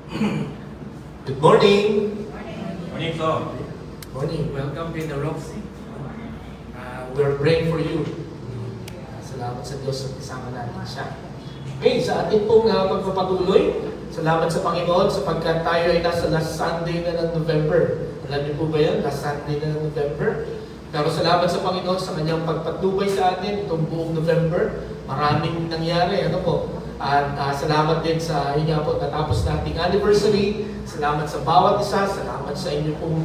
Good morning! Morning, sir. Morning. Welcome to the Roxy. We're praying for you. Salamat sa Diyos at kasama natin siya. Okay, sa ating pong pagpapatuloy, salamat sa Panginoon sapagkat tayo ay nasa last Sunday na ng November. Alam niyo po ba yan? Last Sunday na ng November. Pero salamat sa Panginoon sa kanyang pagpatnubay sa atin itong buong November. Maraming nangyari. Ano po? At salamat din sa inyo po natapos nating anniversary. Salamat sa bawat isa. Salamat sa inyo pong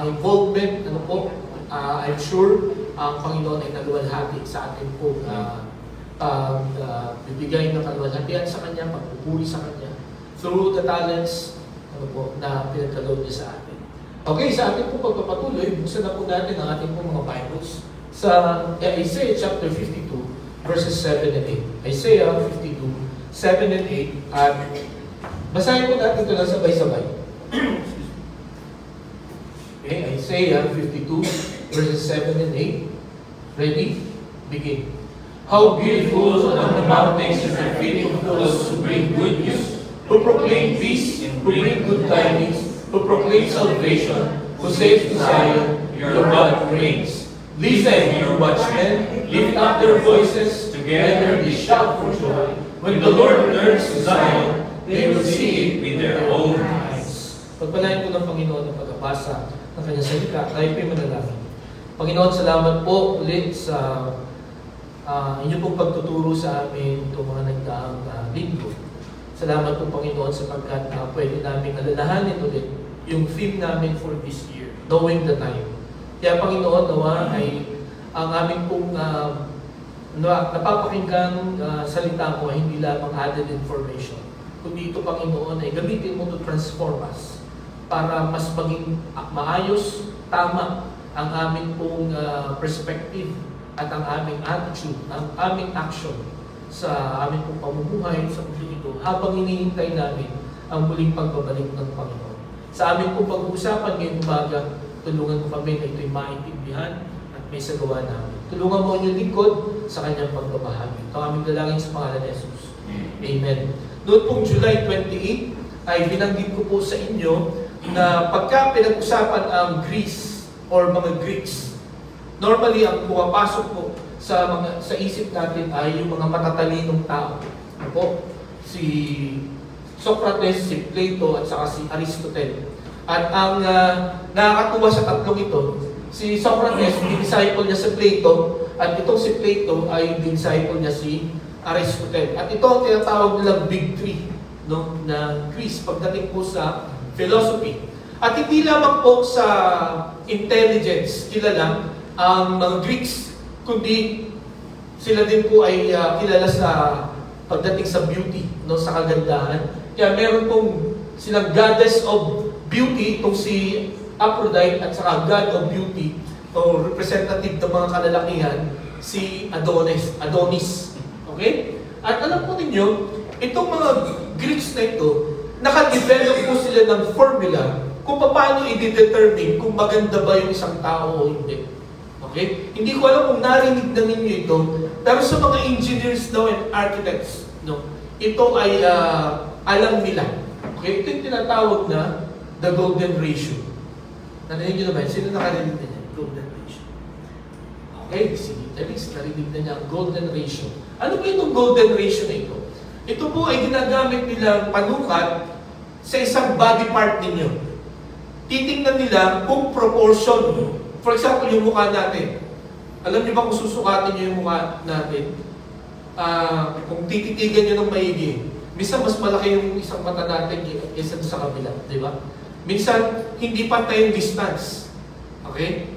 involvement. Ano po? I'm sure ang Panginoon ay naluwalhati sa atin po. Bibigay ng kaluwalhatian sa Kanya, pagpupuri sa Kanya through the talents ano po, na pinagkaloob niya sa atin. Okay, sa ating po pagpapatuloy, buksan na po natin ang ating po mga Bibles sa Isaiah chapter 52, verses 7 and 8. Isaiah 52, 7 and 8. At basahin po natin ito lang sabay-sabay. Okay, Isaiah 52, verses 7 and 8. Ready? Begin. How beautiful on the mountains is the feet of those who bring good news, who proclaim peace and bring good tidings, who proclaim salvation, who says to Zion, your God reigns. Listen, you watchmen, lift up their voices, together they shout for joy. When the Lord returns to Zion, they will see it with their own eyes. Pagpalain po ng Panginoon ang pagkabasa ng kanyang salita, tayo po'y manalangin. Panginoon, salamat po ulit sa inyo pong pagtuturo sa amin itong mga nagdaang linggo. Salamat po, Panginoon, sapagkat pwede namin alalahanin ulit yung theme namin for this year, knowing the time. Kaya, Panginoon, nawa ay ang aming pong napapakinggang salita mo ay hindi lamang added information. Kundi ito, Panginoon, ay gamitin mo to transform us para mas maging maayos, tama ang aming pong perspective at ang aming attitude, ang aming action sa aming pong pamumuhay sa mundo ito habang hinihintay namin ang muling pagbabalik ng Panginoon. Sa aming pong pag-uusapan ngayong umaga, tulungan mo kami na ito'y maintindihan at may sagawa namin. Tulungan mo ang iyong lingkod sa kanyang pagbabahagi. Ito ang aming dalangin sa pangalan ni Jesus. Amen. Noon pong July 28 ay binanggit ko po sa inyo na pagka pinag-usapan ang Greece or mga Greeks, normally ang pumapasok po sa isip natin ay yung mga matatalinong tao. Ano po? Si Socrates, si Plato, at saka si Aristotle. At ang nakakatuwa sa tatlong ito, si Socrates, disciple niya si Plato, at itong si Plato ay disciple niya si Aristotle. At ito ang tinatawag nilang Big Three, no, na Greece pagdating po sa philosophy. At hindi lamang po sa intelligence kilala ang mga Greeks, kundi sila din po ay kilala sa pagdating sa beauty, no, sa kagandahan. Kaya meron pong silang goddess of beauty, itong si Aphrodite, at saka god of beauty, o representative ng mga kalalakihan, si Adonis. Okay? At alam po ninyo, itong mga Greeks na ito, nakadevelop po sila ng formula kung paano i-determine kung maganda ba yung isang tao o hindi. Okay? Hindi ko alam kung narinig na ninyo ito, pero sa mga engineers daw and architects, no, ito ay alam nila. Okay? Ito yung tinatawag na the golden ratio. Narinig nyo naman? Sino nakarinig na niya? Golden ratio. Okay? Sige, at least narinig na niya ang golden ratio. Ano ba itong golden ratio na ito? Ito po ay ginagamit nilang panukat sa isang body part ninyo. Titingnan nila kung proportion. For example, yung mukha natin. Alam niyo ba kung susukatin niyo yung mukha natin? Kung tititigan niyo ng maigi, minsan mas malaki yung isang mata natin kaysa sa kabila, di ba? Minsan, hindi pantay yung distance. Okay?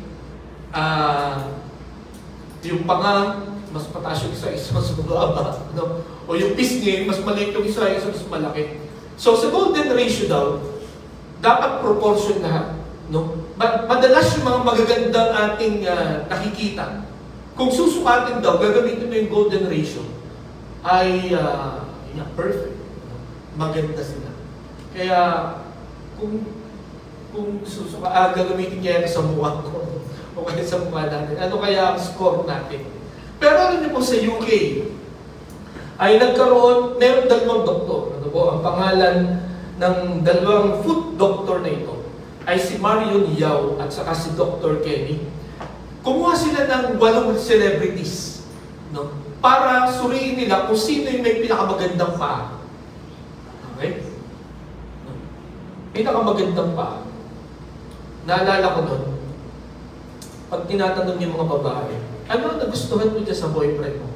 Yung panga, mas pataas yung isa mas mababa. No? O yung pisngi, mas maliit yung isa mas malaki. So, sa golden ratio daw, dapat proportion lahat. No? Madalas yung mga magagandang ating nakikita, kung susukatin daw, gagamitin mo yung golden ratio, ay perfect. Maganda sila. Kaya, kung gagamitin niya sa mukha ko, o kaya sa mukha natin, ano kaya ang score natin? Pero alam niyo po sa UK, ay nagkaroon, meron dalawang doktor. Ano po, ang pangalan ng dalawang foot doctor na ito ay si Marion Yao at saka si Dr. Kenny. Kumuha sila ng 8 celebrities, no? Para suriin nila kung sino yung may pinakamagandang paa. Okay? Pinakamagandang paa. Naalala ko nun, pag tinatanong yung mga babae, ano ang nagustuhan mo dyan sa boyfriend mo?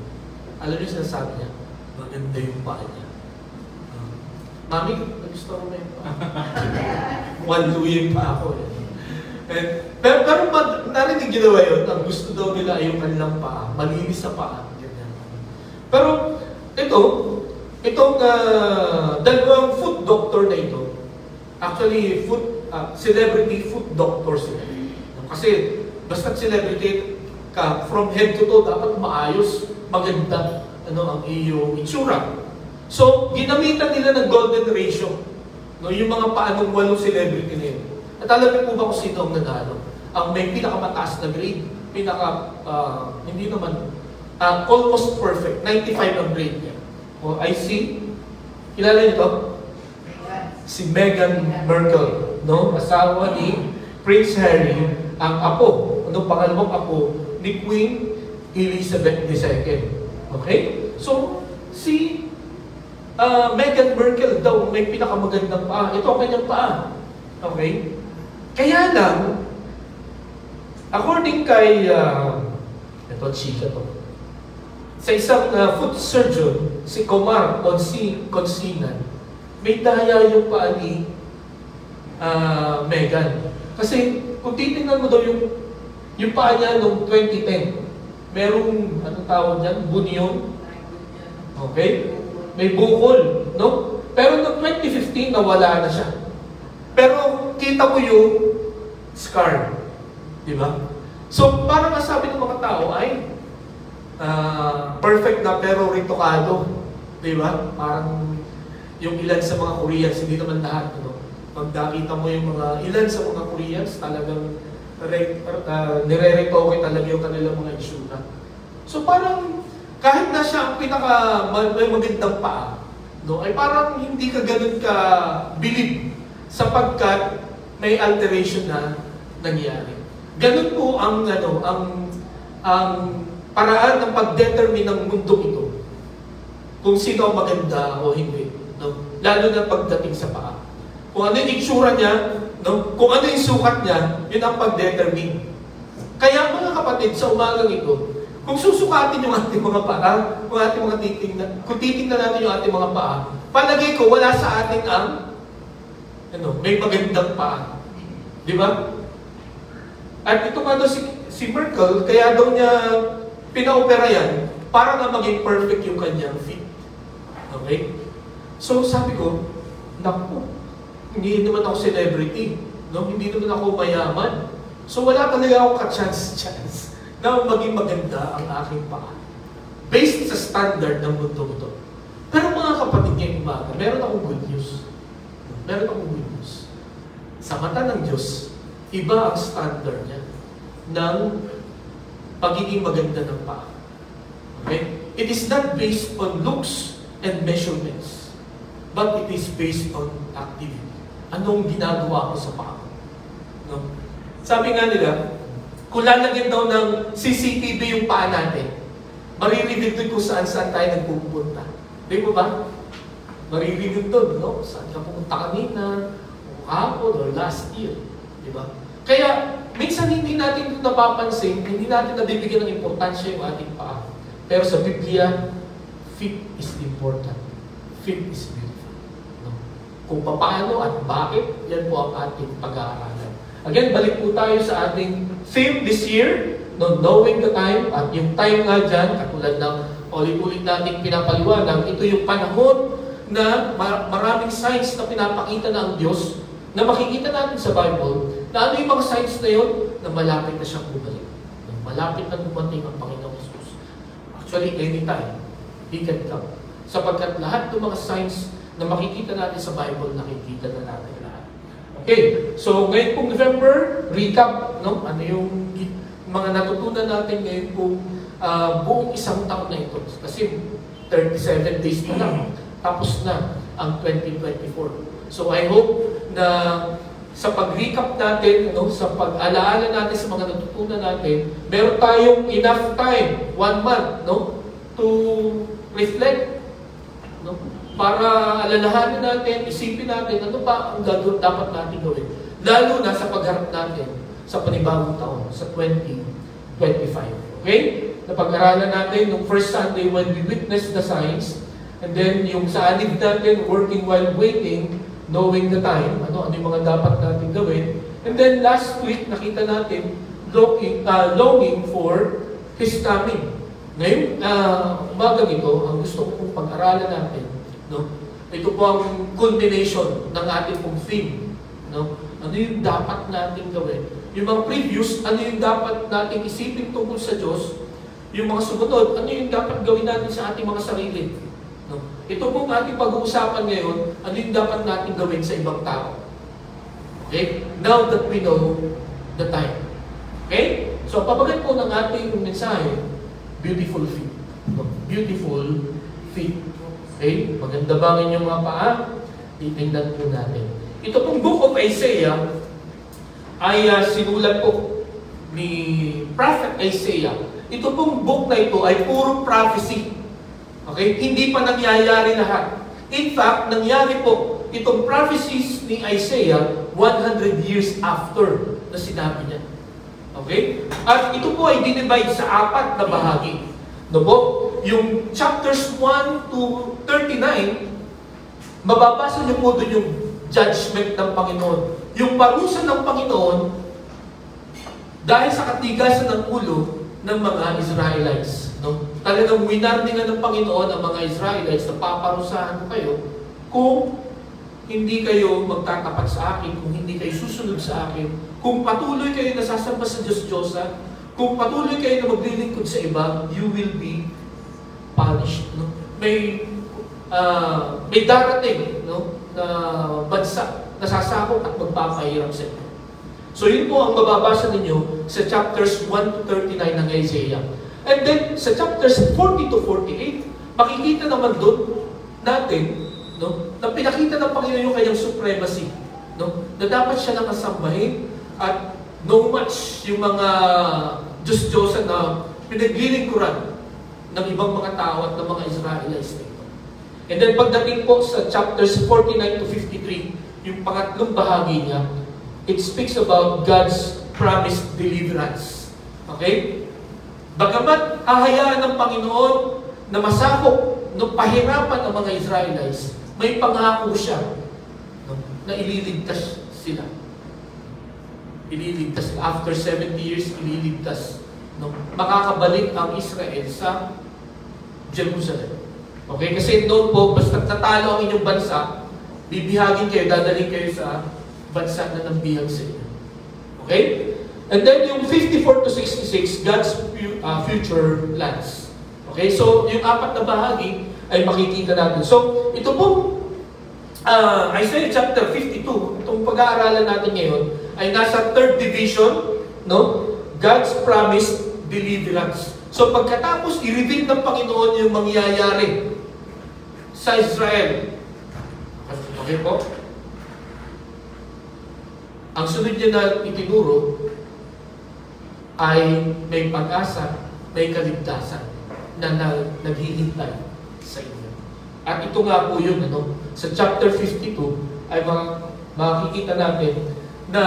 Alam niyo sinasabi niya, maganda yung paa niya. Mami, nagustuhan mo na yung paa. Waluyin pa ako. Pero narinig ginawa yun, ang gusto daw nila ay yung kanilang paa, malinis sa paa. Ganyan. Pero itong dalawang foot doctor na ito, actually celebrity foot doctor sila. Kasi basta celebrity ka, from head to toe, dapat maayos, maganda ang iyong itsura. So, ginamitan nila ng golden ratio. No, yung mga paanong 8 celebrity na yun. At alam niyo po ba kung sino ang nanalo? Ang may pinakamataas na grade, hindi naman, almost perfect, 95 ang grade niya. O, I see, kilala niyo to? Si Meghan Markle, no? Asawa ni Prince Harry, ang apo, pangalawang apo ni Queen Elizabeth II. Okay? So, si Meghan Markle daw may pinakamagandang paa. Ito ang kanyang paa. Okay? Kaya lang, according kay, ito, chika to. Sa isang foot surgeon, si Comar Consinan, may daya yung paa ni Meghan. Kasi kung titingnan mo daw yung paa niya noong 2010, merong, anong tawag dyan? Bunyon. Okay? May bukol, no? Pero noong 2015, nawala na siya. Pero kita mo yung scar. Di ba? So, parang nasabi ng mga tao ay perfect na pero ritokado. Di ba? Parang yung ilan sa mga Koreans, hindi naman lahat. No? Pag nakita mo yung mga ilan sa mga Koreans, talagang nire-retoke talaga yung kanilang mga itsura. So parang kahit na siya ang may magandang paa, no, ay parang hindi ka ganun ka bilib sapagkat may alteration na nangyari. Ganun po ang paraan ng pag-determine ng mundo ito kung sino ang maganda o hindi, no? Lalo na pagdating sa paa. Kung ano yung itsura niya, no? Kung ano yung sukat niya, yun ang pag-determine. Kaya mga kapatid, sa umagang ito, kung susukatin yung ating mga paa, kung titingnan natin yung ating mga paa, palagay ko wala sa atin ang may magandang paa. Di ba? At ito nga daw si Merkel, kaya daw niya pinaopera yan para nga maging perfect yung kanyang feet. Okay? So sabi ko, naku, hindi naman ako celebrity, no? Hindi naman ako mayaman. So wala talaga akong ka-chance na maging maganda ang aking paa. Based sa standard ng mundo ito. Pero mga kapatid ngayong umaga, meron akong good news. Meron akong good news. Sa mata ng Diyos, iba ang standard niya ng pagiging maganda ng paa. Okay? It is not based on looks and measurements, but it is based on activity. Anong ginagawa ko sa paa? No? Sabi nga nila, kung lalagyan daw ng CCTV yung paa natin, maririnig doon kung saan tayo nagpupunta. Di mo ba? Maririnig doon, no? Saan ka pumunta kanina, o kahapon, or last year. Di ba? Kaya, minsan hindi natin ito napapansin, hindi natin nabibigyan ng importansya yung ating paa. Pero sa Biblia, fit is important. Fit is beautiful. No? Kung paano at bakit, yan po ang ating pag-aaralan. Again, balik po tayo sa ating theme this year, no, knowing the time, at yung time nga dyan, katulad ng ulit-ulit nating pinapaliwanag, ito yung panahon na maraming signs na pinapakita ng Diyos, na makikita natin sa Bible, na ano yung mga signs na yun, na malapit na siyang bumalik. Malapit na dumating ang Panginoong Jesus. Actually, anytime, He can come. Sapagkat lahat ng mga signs na makikita natin sa Bible, nakikita na natin lahat. Okay, so ngayon pong November, recap, no? Ano yung mga natutunan natin ngayon pong buong isang taon na ito. Kasi 37 days na lang, tapos na ang 2024. So I hope na sa pag-recap natin, sa pag-alaala natin sa mga natutunan natin, meron tayong enough time, 1 month, to reflect, para alalahanin natin, isipin natin, ano ba ang dapat natin gawin. Lalo na sa pagharap natin sa panibagong taon, sa 2025. Okay? Napag-aralan natin nung first Sunday when we witnessed the signs, and then yung sa anib natin, working while waiting, knowing the time, ano yung mga dapat natin gawin. And then last week, nakita natin longing for His coming. Ngayon, umagang ito, ang gusto kong pag-aralan natin, ito po ang culmination ng ating pong theme. Ano yung dapat natin gawin? Yung mga previous, ano yung dapat natin isipin tungkol sa Diyos? Yung mga sumunod, ano yung dapat gawin natin sa ating mga sarili? Ito pong ating pag-uusapan ngayon, ano yung dapat natin gawin sa ibang tao? Okay? Now that we know the time. Okay? So, pabagat po ng ating mensahe, beautiful feet. Beautiful feet. Okay? Maganda ba ang inyong mga paa? Titingnan po natin. Ito pong Book of Isaiah ay sinulat po ni Prophet Isaiah. Ito pong book na ito ay puro prophecy. Okay? Hindi pa nangyayari lahat. In fact, nangyari po itong prophecies ni Isaiah 100 years after na sinabi niya. Okay? At ito po ay dinivide sa 4 na bahagi. Yung chapters 1 to 39, mababasa niyo po doon yung judgment ng Panginoon. Yung parusa ng Panginoon dahil sa katigasan ng ulo ng mga Israelites. Talagang winarningan ng Panginoon ang mga Israelites na paparusahan ko kayo kung hindi kayo magtatapat sa akin, kung hindi kayo susunod sa akin, kung patuloy kayo nasasamba sa Diyos-Diyosan, kung patuloy kayo na maglilingkod sa iba, you will be punished. May darating na bansa na sasakop at magpapahirap sa inyo. So yun po ang mababasa ninyo sa chapters 1 to 39 ng Isaiah. And then sa chapters 40 to 48, makikita naman doon natin na pinakita ng Panginoon yung kanyang supremacy. Na dapat siya nakasambahin at no much yung mga Diyos-Diyosan na pinaglilingkuran ng ibang mga tao at ng mga Israelites nito. And then pagdating po sa chapters 49 to 53, yung pangatlong bahagi niya, it speaks about God's promised deliverance. Okay? Bagamat ahayaan ng Panginoon na masakop ng pahirapan ng mga Israelites, may pangako siya na ililigtas sila. Ililigtas sila. After 70 years, ililigtas. Makakabalik ang Israel sa Jerusalem. Okay? Kasi noon po, basta tatalo ang inyong bansa, bibihagin kayo, dadalhin kayo sa bansa na nambihag sa inyo. Okay? And then yung 54 to 66, God's future plans. Okay? So, yung 4 na bahagi ay makikita natin. So, ito po, Isaiah chapter 52, itong pag-aaralan natin ngayon, ay nasa 3rd division, God's promised deliverance. So, pagkatapos, i-reveal ng Panginoon yung mangyayari sa Israel. Okay po? Ang sunod niya na itinuro ay may pag-asa, may kaligtasan na naghihintay sa inyo. At ito nga po yun, sa chapter 52 ay makikita natin na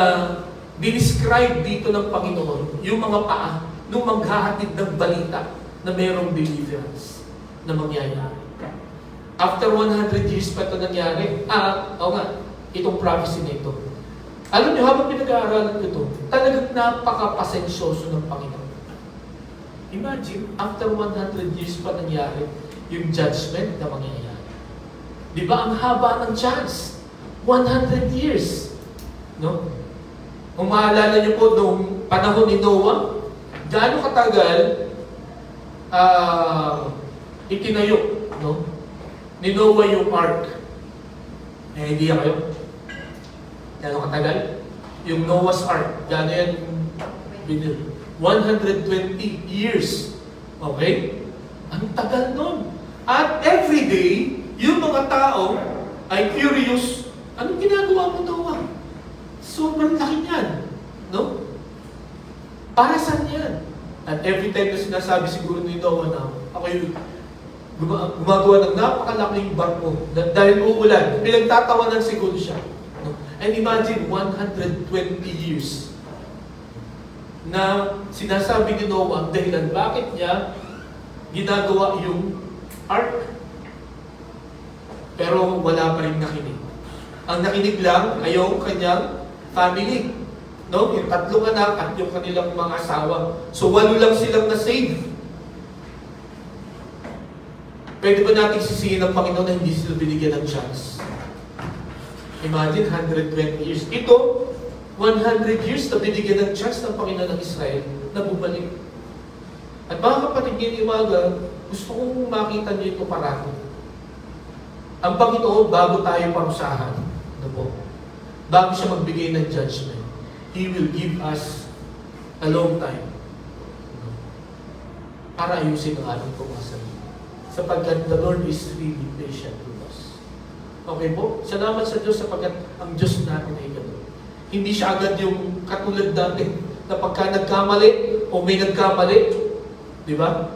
dinescribe dito ng Panginoon yung mga paa nung maghahatid ng balita na mayroong deliverance na mangyayari. After 100 years pa ito nangyari, itong prophecy na ito. Alam niyo, habang pinag-aaralan ko ito, talagang napaka-pasensyoso ng Panginoon. Imagine, after 100 years pa nangyari, yung judgment na mangyayari. Di ba, ang haba ng chance? 100 years. Kung maalala niyo po, nung panahon ni Noah, gaano katagal itinayo, ni Noah yung ark. Idea kayo? Gaano katagal? Yung Noah's Ark. Gaano yan? 120 years. Okay? Ang tagal nun. At every day, yung mga tao ay curious, anong ginagawa mo, Noah? Sobrang laki niyan. No? Para saan yan? At every time na sinasabi siguro ni Noah na ako yung gumagawa ng napakalaking barko dahil uulan, pinagtatawanan siguro siya. No? And imagine 120 years na sinasabi ni Noah ang dahilan bakit niya ginagawa yung ark. Pero wala pa rin nakinig. Ang nakinig lang ay yung kanyang family. No? Yung 3 anak at yung kanilang mga asawa. So 8 lang silang na-save. Pwede ba natin sisihin ng Panginoon na hindi sila binigyan ng chance? Imagine, 120 years. Ito, 100 years na binigyan ng chance ng Panginoon ng Israel na bumalik. At mga kapatid, ngayon umaga, gusto kong makita niyo ito parati. Ang Panginoon, bago tayo parusahan, ano po? Bago siya magbigay ng judgment, He will give us a long time para ayusin ang ating pumasarili. Sapagkat the Lord is really patient with us. Okay po? Salamat sa Diyos sapagkat ang Diyos natin ay gano'n. Hindi siya agad yung katulad natin na pagka nagkamali o may nagkamali, di ba?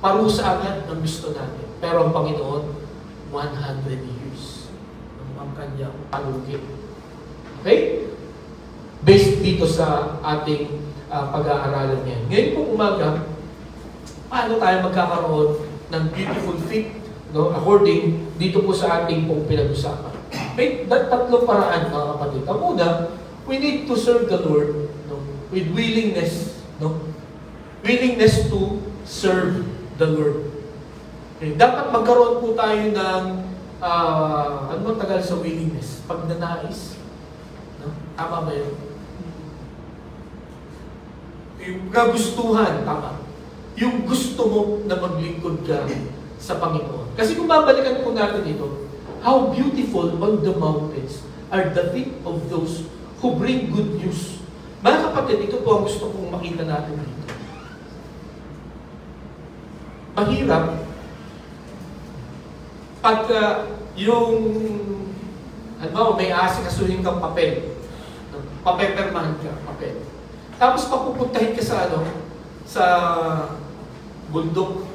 Parusa agad ang gusto natin. Pero ang Panginoon, 100 years ang kanyang palugit. Okay? Based dito sa ating pag-aaralan ngayon. Ngayon po umaga, paano tayo magkakaroon ng beautiful feet, no? According dito po sa ating pong pinag-usapan. May 3 paraan, mga kapatid. Ang una, we need to serve the Lord, no? With willingness, no? Willingness to serve the Lord. Okay. Dapat magkaroon po tayo ng ano bang tagal sa willingness? Pagnanais. No? Tama ba yun? Yung kagustuhan, tama. Yung gusto mo na maglingkod ka sa Panginoon. Kasi kung babalikan po natin ito, how beautiful on the mountains are the feet of those who bring good news. Mga kapatid, ito po ang gusto kong makita natin dito. Mahirap pagka yung may asikasuhin kang papel. Papepermahan ka, papel. Tapos papupuntahin ka sa sa bundok.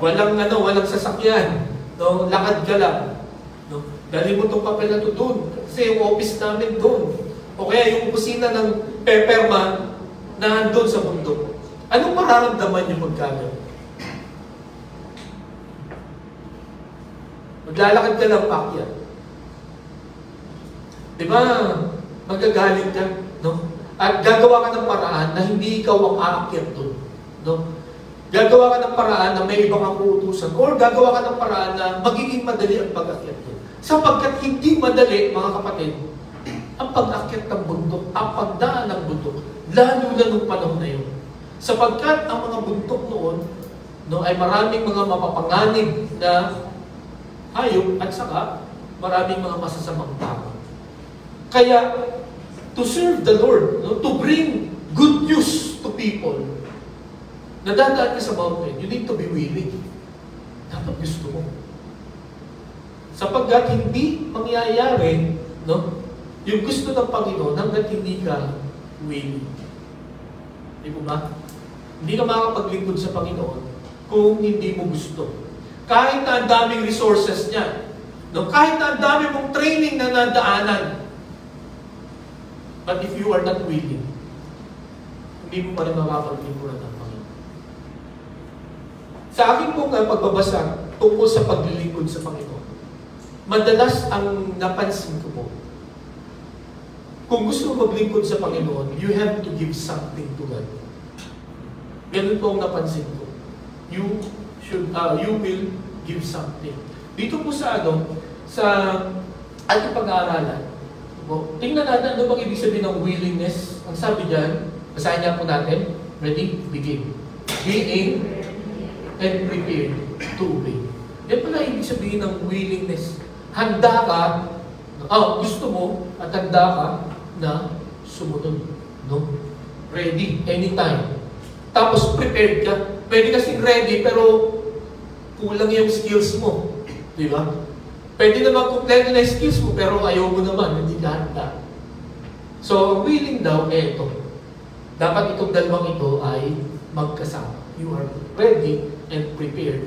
Walang sasakyan. No? Lakad ka lang. No? Dali mo itong papel na ito doon. Kasi yung office namin doon. O kaya yung opisina ng pepperman na doon sa bundok. Anong mararamdaman yung magkagawa? Maglalakad ka lang paakyat. Di ba? Magagalit ka, no? At gagawa ka ng paraan na hindi ikaw ang aakyat doon, no? Gagawa ka ng paraan na may ibang ang uutusan or gagawa ka ng paraan na magiging madali ang pag-akyat doon. Sapagkat hindi madali, mga kapatid, ang pag-akyat ng bundok, ang pagdaan ng bundok, lalo na nung panahon na yun. Sapagkat ang mga bundok noon, no, ay maraming mga mapapanganib na hayop at saka maraming mga masasamang tao. Kaya, to serve the Lord, no, to bring good news to people, nadadaan ka sa mountain, you need to be willing. Dapat gusto mo. Sapagkat hindi mangyayari, no, yung gusto ng Panginoon hanggat hindi ka willing. Di ba ba? Hindi ka makapaglingkod sa Panginoon kung hindi mo gusto. Kahit na ang daming resources niya, no? Kahit na ang dami mong training na nadaanan, but if you are not willing, hindi mo pa rin makapaglingkuran ng Panginoon. Sa akin pong pagbabasa tungkol sa paglilingkod sa Panginoon, madalas ang napansin ko po, kung gusto mo maglingkod sa Panginoon, you have to give something to God. Ganun po ang napansin ko. You will give something. Dito po sa ating pag-aaralan, tingnan natin ano bang ibig sabihin ng willingness. Ang sabi dyan, basahin niya po natin. Ready? Begin. Being and prepared to obey. Yan pala ibig sabihin ng willingness. Handa ka, gusto mo, at handa ka na sumunod. No? Ready, anytime. Tapos prepared ka. Pwede kasing ready, pero kulang yung skills mo. Di ba? Pwede naman kumpleto na skills mo, pero ayaw mo naman, hindi ka handa. So, willing daw, eto. Dapat itong dalawang ito ay magkasama. You are ready and prepared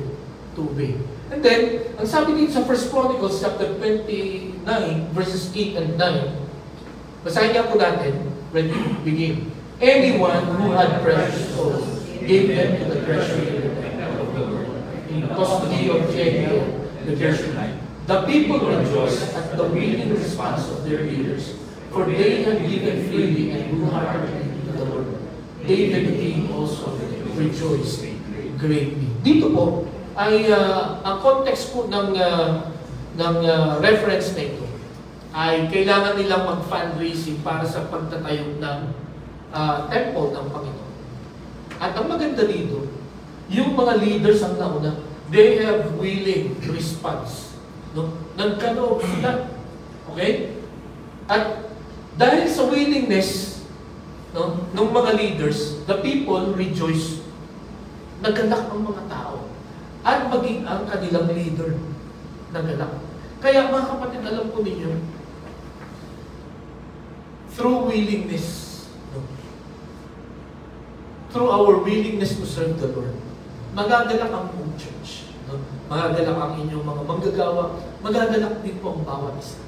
to obey. And then, ang sabi dito sa 1 Chronicles chapter 29, verses 8 and 9, basahin niya po natin when we begin. Anyone who had precious souls gave them to the treasury of the temple of the Lord, in the custody of Jehiel, the Gershonite. The people rejoiced at the willing response of their leaders, for they had given freely and wholeheartedly to the Lord. David the king also rejoiced greatly. Dito po ay ang context po ng reference na ito ay kailangan nilang mag-fundraising para sa pagtatayo ng temple ng Panginoon. At ang maganda dito, yung mga leaders ang nauna, they have willing response. No? Nagkaloob sila. Okay? At dahil sa willingness ng mga leaders, the people rejoice. Nagalak ang mga tao. At maging ang kanilang leader nagalak. Kaya mga kapatid, alam po ninyo, through willingness, through our willingness to serve the Lord, magagalak ang buong church. Magagalak ang inyong mga manggagawa, magagalak din po ang bawat isa.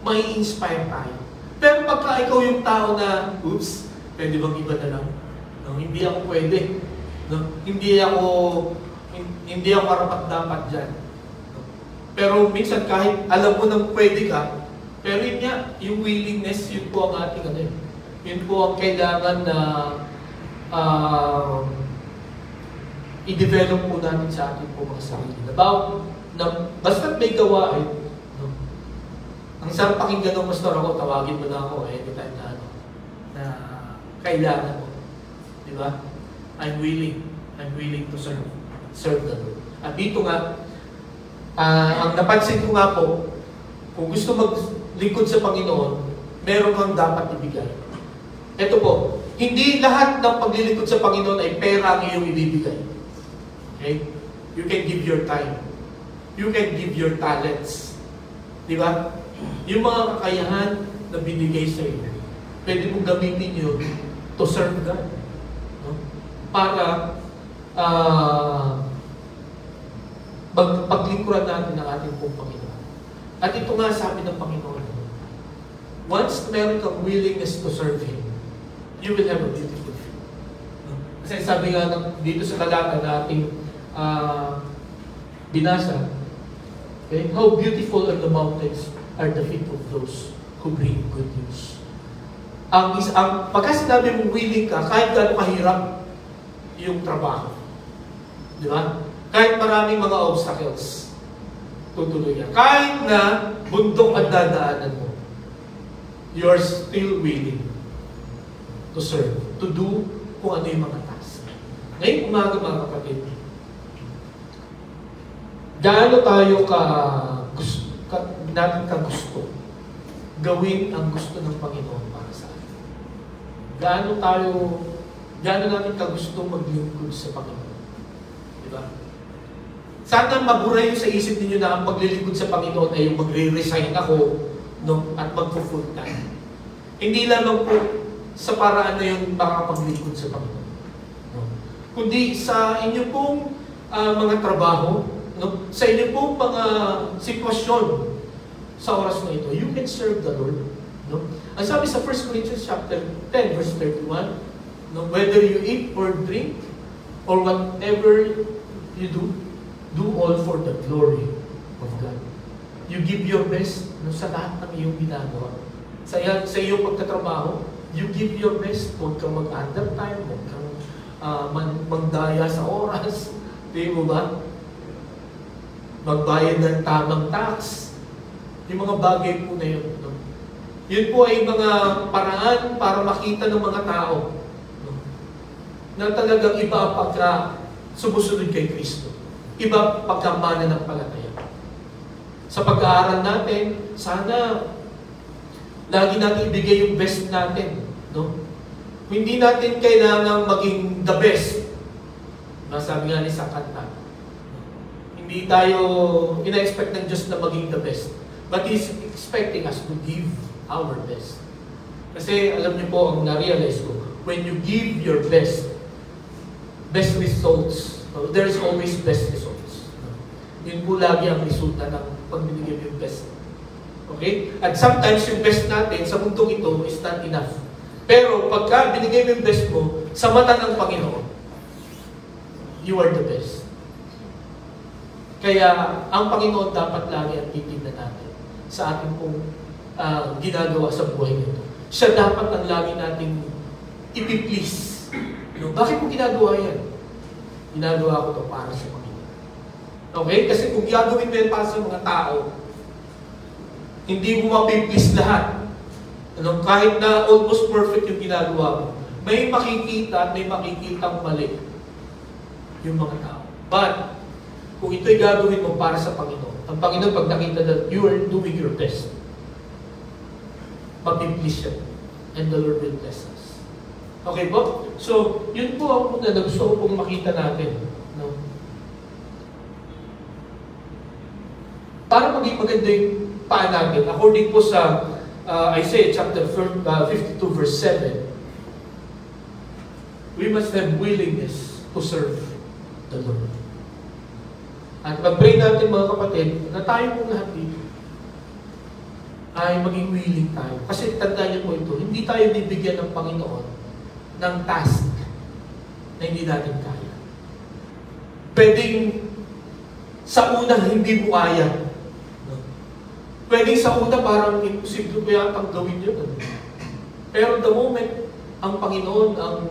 May inspire tayo. Pero pagka ikaw yung tao na, oops, pwede bang iba na lang? No, hindi ako pwede. No, hindi ako karapat-dapat dyan. No. Pero minsan kahit alam mo nang pwede ka, pero yun nga, yung willingness, yun po ang ating ano yun. Yun po ang kailangan na i-develop po natin sa ating po mga sarili. Basta't may gawain, no? Ang sarap pakinggan ng pastor ako, tawagin mo na ako anytime na kailangan mo. Di ba? I'm willing to serve the Lord. At dito nga, ang napansin ko nga po, kung gusto maglingkod sa Panginoon, meron kang dapat ibigay. Ito po, hindi lahat ng paglilingkod sa Panginoon ay pera ang iyong ibibigay. Okay? You can give your time. You can give your talents. Di ba? Yung mga kakayahan na binigay sa iyo, pwede mong gamitin yun to serve God. No? Para paglingkuran natin ng ating pong Panginoon. At ito nga sabi ng Panginoon, once meron kang willingness to serve Him, you will have a beautiful future. No? Kasi sabi nga dito sa talata na ating binasa, okay, how beautiful are the mountains are the feet of those who bring good news. Pagka sinabi mong willing ka, kahit gaano kahirap yung trabaho, di ba? Kahit maraming mga obstacles, tutuloy yan. Kahit na bundok ang dadaanan mo, you are still willing to serve, to do kung ano yung mga task. Ngayong umaga mga kapatid, gaano tayo natin ka gusto gawin ang gusto ng Panginoon para sa atin? Gaano natin ka gusto maglingkod sa Panginoon? Diba? Sana maburay yung sa isip ninyo na ang paglilingkod sa Panginoon ay yung magre-resign ako at magpo-full time. Hindi lamang po sa paraan na yung makapaglingkod sa Panginoon. No? Kundi sa inyo pong mga trabaho, no? Sa inyo pong mga sitwasyon sa oras na ito, you can serve the Lord. No? Ang sabi sa 1 Corinthians chapter 10, verse 31, no? Whether you eat or drink, or whatever you do all for the glory of God. You give your best sa lahat ng iyong ginagawa. Sa iyong pagtatrabaho, you give your best. Huwag kang mag-undertime, huwag kang magdaya sa oras. Di mo ba? Magbayad ng tamang tax. Yung mga bagay po na yun. No? Yun po ay mga paraan para makita ng mga tao, no? Na talagang iba pagka sumusunod kay Kristo. Iba pagka mananampalataya. Sa pag-aaral natin, sana lagi natin ibigay yung best natin. No? Hindi natin kailangang maging the best. Nasabi nga ni sa kanta. Hindi tayo ina-expect ng Diyos na maging the best. But He's expecting us to give our best. Kasi alam niyo po, ang na-realize ko, when you give your best results, there is always best results. Yun po lagi ang resulta ng pag binigay mo yung best. Okay? At sometimes yung best natin sa mundong ito is not enough. Pero pagka binigay mo yung best mo, sa mata ng Panginoon, you are the best. Kaya ang Panginoon dapat lagi ang titignan natin sa ating pong ginagawa sa buhay nito. Siya dapat ang lagi nating ipiplease. No? Bakit mo ginagawa yan? Ginagawa ko to para sa Panginoon. Okay? Kasi kung gagawin mo yan para sa mga tao, hindi mo mapiplease lahat. Ano? Kahit na almost perfect yung ginagawa mo, may makikita at may makikitang mali yung mga tao. But, kung ito'y gagawin mo para sa Panginoon, ang Panginoon pag nakita that you are doing your best, mapiplease siya. And the Lord will bless us. Okay po? So, yun po ang muna na gusto ko pong makita natin. No? Para maging maganda yung paan natin, according po sa Isaiah chapter 52 verse 7, we must have willingness to serve the Lord. At mag-pray natin mga kapatid, na tayo po lahat dito ay maging willing tayo. Kasi tandaan niyo po ito, hindi tayo bibigyan ng Panginoon ng task na hindi natin kaya. Pwedeng sa una hindi mo kaya. Pwedeng sa una parang imposible ko yatang gawin yun. Pero the moment ang Panginoon ang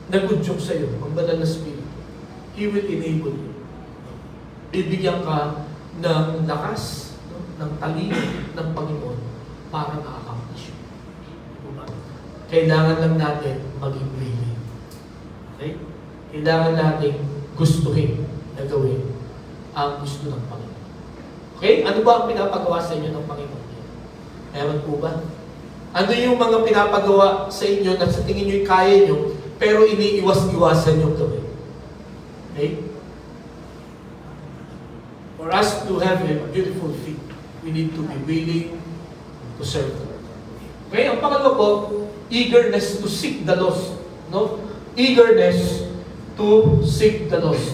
nag-udyok sa iyo, ang banal na Spirit, He will enable you. Bibigyan ka ng lakas, no? Ng talino ng Panginoon para ma-accomplish. Kailangan lang natin maging willing. Okay? Kailangan natin gustuhin na gawin ang gusto ng Panginoon. Okay? Ano ba ang pinapagawa sa inyo ng Panginoon? Meron po ba? Ano yung mga pinapagawa sa inyo na sa tingin nyo'y kaya nyo, pero iniiwas-iwasan nyo gawin? Okay? For us to have a beautiful feet, we need to be willing to serve the Lord. Okay? Ang pangalawa po, eagerness to seek the lost. No? Eagerness to seek the lost.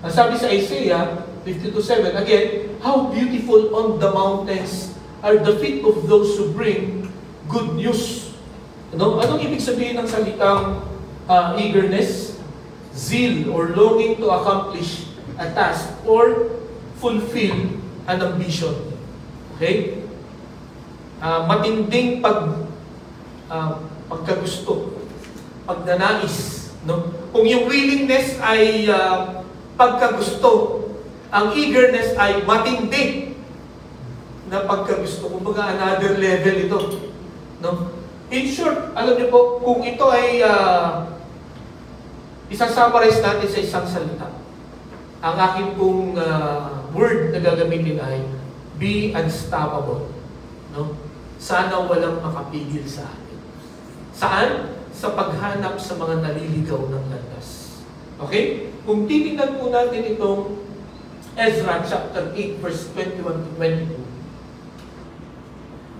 Ang sabi sa Isaiah 52:7, again, how beautiful on the mountains are the feet of those who bring good news. Ano? Anong ibig sabihin ng salitang eagerness? Zeal or longing to accomplish a task or fulfill an ambition. Okay? Matinding pagkagusto, pagnanais. No? Kung yung willingness ay pagkagusto, ang eagerness ay matindi na pagkagusto. Kumbaga, another level ito. No? In short, alam niyo po, kung ito ay isasummarize natin sa isang salita, ang akin pong word na gagamitin ay be unstoppable. No? Sana walang makapigil sa atin. Saan? Sa paghanap sa mga naliligaw ng landas. Okay? Kung titingnan po natin itong Ezra chapter 8 verse 21 to 22.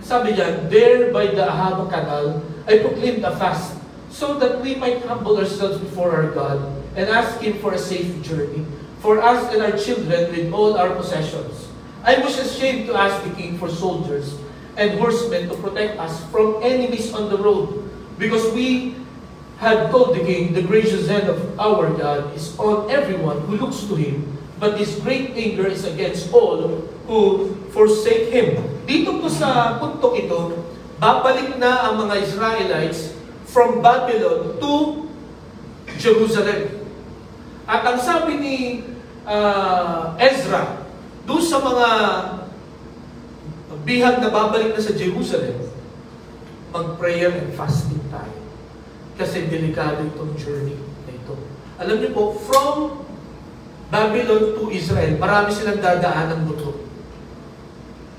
Sabi niya, there by the Ahava Canal, I proclaimed a fast so that we might humble ourselves before our God and ask Him for a safe journey for us and our children with all our possessions. I was ashamed to ask the king for soldiers and horsemen to protect us from enemies on the road, because we had told the king, the gracious hand of our God is on everyone who looks to Him, but His great anger is against all who forsake Him. Dito po sa puntong ito, babalik na ang mga Israelites from Babylon to Jerusalem. At ang sabi ni Ezra, doon sa mga bihag na babalik na sa Jerusalem, mag-prayer and fasting tayo. Kasi delikado itong journey na ito. Alam niyo po, from Babylon to Israel, marami silang dadaan ng buto.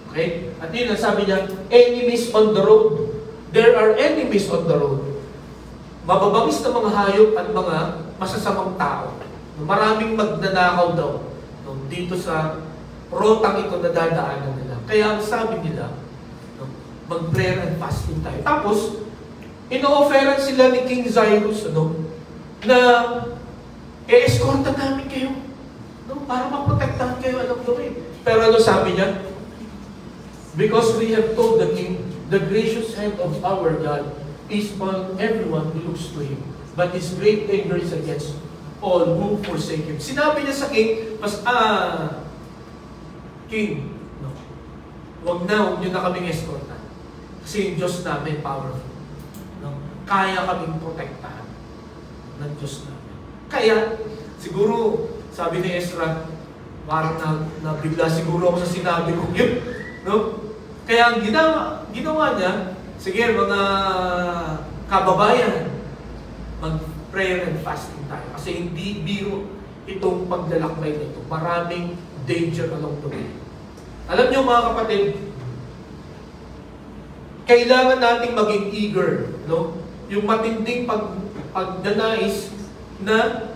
Okay? At yun ang sabi niya, enemies on the road. There are enemies on the road. Mababangis na mga hayop at mga masasamang tao. Maraming magnanakaw daw. dito sa rotang ito na dadaanan nila. Kaya ang sabi nila, no, mag-prayer and fasting tayo. Tapos, ino-offeran sila ni King Cyrus, na e-escortan namin kayo, para maprotektahan kayo along the way. Pero ano sabi niya? Because we have told the king, the gracious hand of our God is on everyone who looks to Him, but His great anger is against all who forsake Him. Sinabi niya sa king, King, huwag niyo na kaming escortan. Kasi yung Diyos namin, powerful. Kaya kaming protektahan ng Diyos namin. Kaya, siguro, sabi ni Ezra, parang nabigla siguro ako sa sinabi ko yun. Kaya ang ginawa niya, sige mga kababayan, mag-prayer and fasting tayo. Kasi hindi biro itong paglalakbay nito. Maraming danger along the way. Alam niyo mga kapatid, kailangan nating maging eager, yung matinding pagdanais na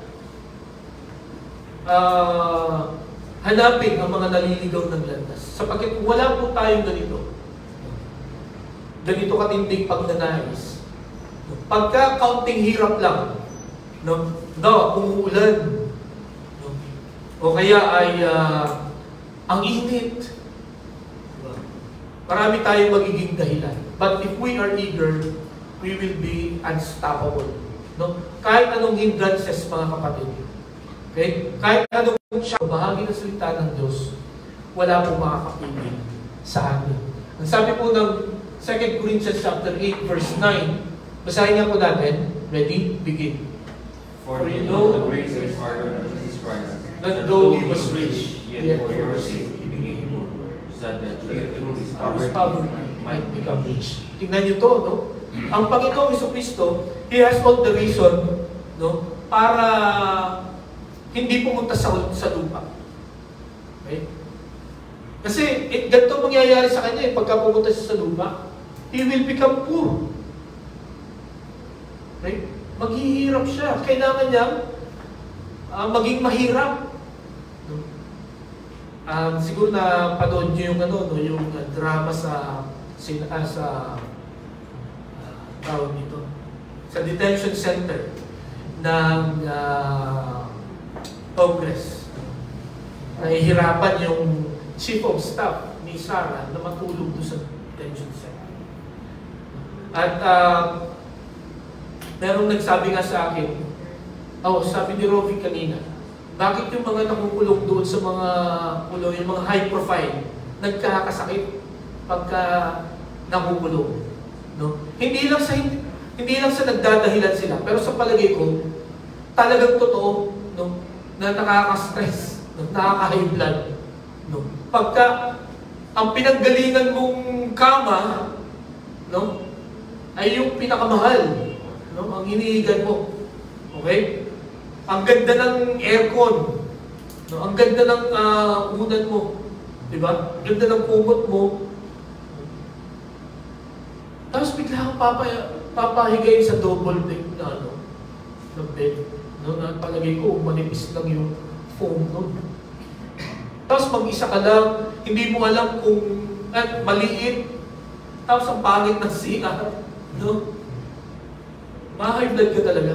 hanapin ang mga naliligaw ng landas. Sapagkat wala po tayong ganito katinding pagdanais. Pagka kaunting hirap lang, umuulan, o kaya ay ang init, marami tayong magiging dahilan. But if we are eager, we will be unstoppable. Kahit anong hindrances, mga kapatid. Okay? Kahit anong siya, bahagi ng salita ng Diyos, wala pong makakapigil sa atin. Ang sabi po ng 2 Corinthians chapter 8, verse 9, basahin nga po natin. Ready? Begin. For you know the grace of our Lord Jesus Christ, that though He was rich, yet for your sake He became poor, so that through His poverty might become rich. Tingnan niyo to, Ang Panginoong Jesucristo, He has all the reason, para hindi pumunta sa lupa. Okay? Kasi ganito mangyayari sa kanya, pagka pumunta siya sa lupa, he will become poor. Okay? Maghihirap siya. Kailangan niya maging mahirap. Siguro na panood niyo yung drama sa tawag nito, sa detention center ng Congress. Nahihirapan yung chief of staff ni Sarah na matulog doon sa detention center. At merong nagsabi nga sa akin, sabi ni Rovi kanina, bakit yung mga nakukulong doon sa mga yung mga high profile, nagkakasakit pagka nakukulong? Hindi lang sa nagdadahilan sila, pero sa palagay ko, talagang totoo, na nakaka-stress, nakaka-high blood. Pagka ang pinanggalingan mong kama, ay yung pinakamahal, ang hinihigan mo. Okay? Ang ganda ng aircon, ang ganda ng unan mo, diba? Ang ganda ng kumot mo. Tapos bigla kang papahigayin sa double bed na bed. Palagay ko, manipis lang yung foam nun. Tapos mag-isa ka lang, hindi mo alam kung maliit. Tapos ang pangit ng CR. Ma-high blood ka talaga.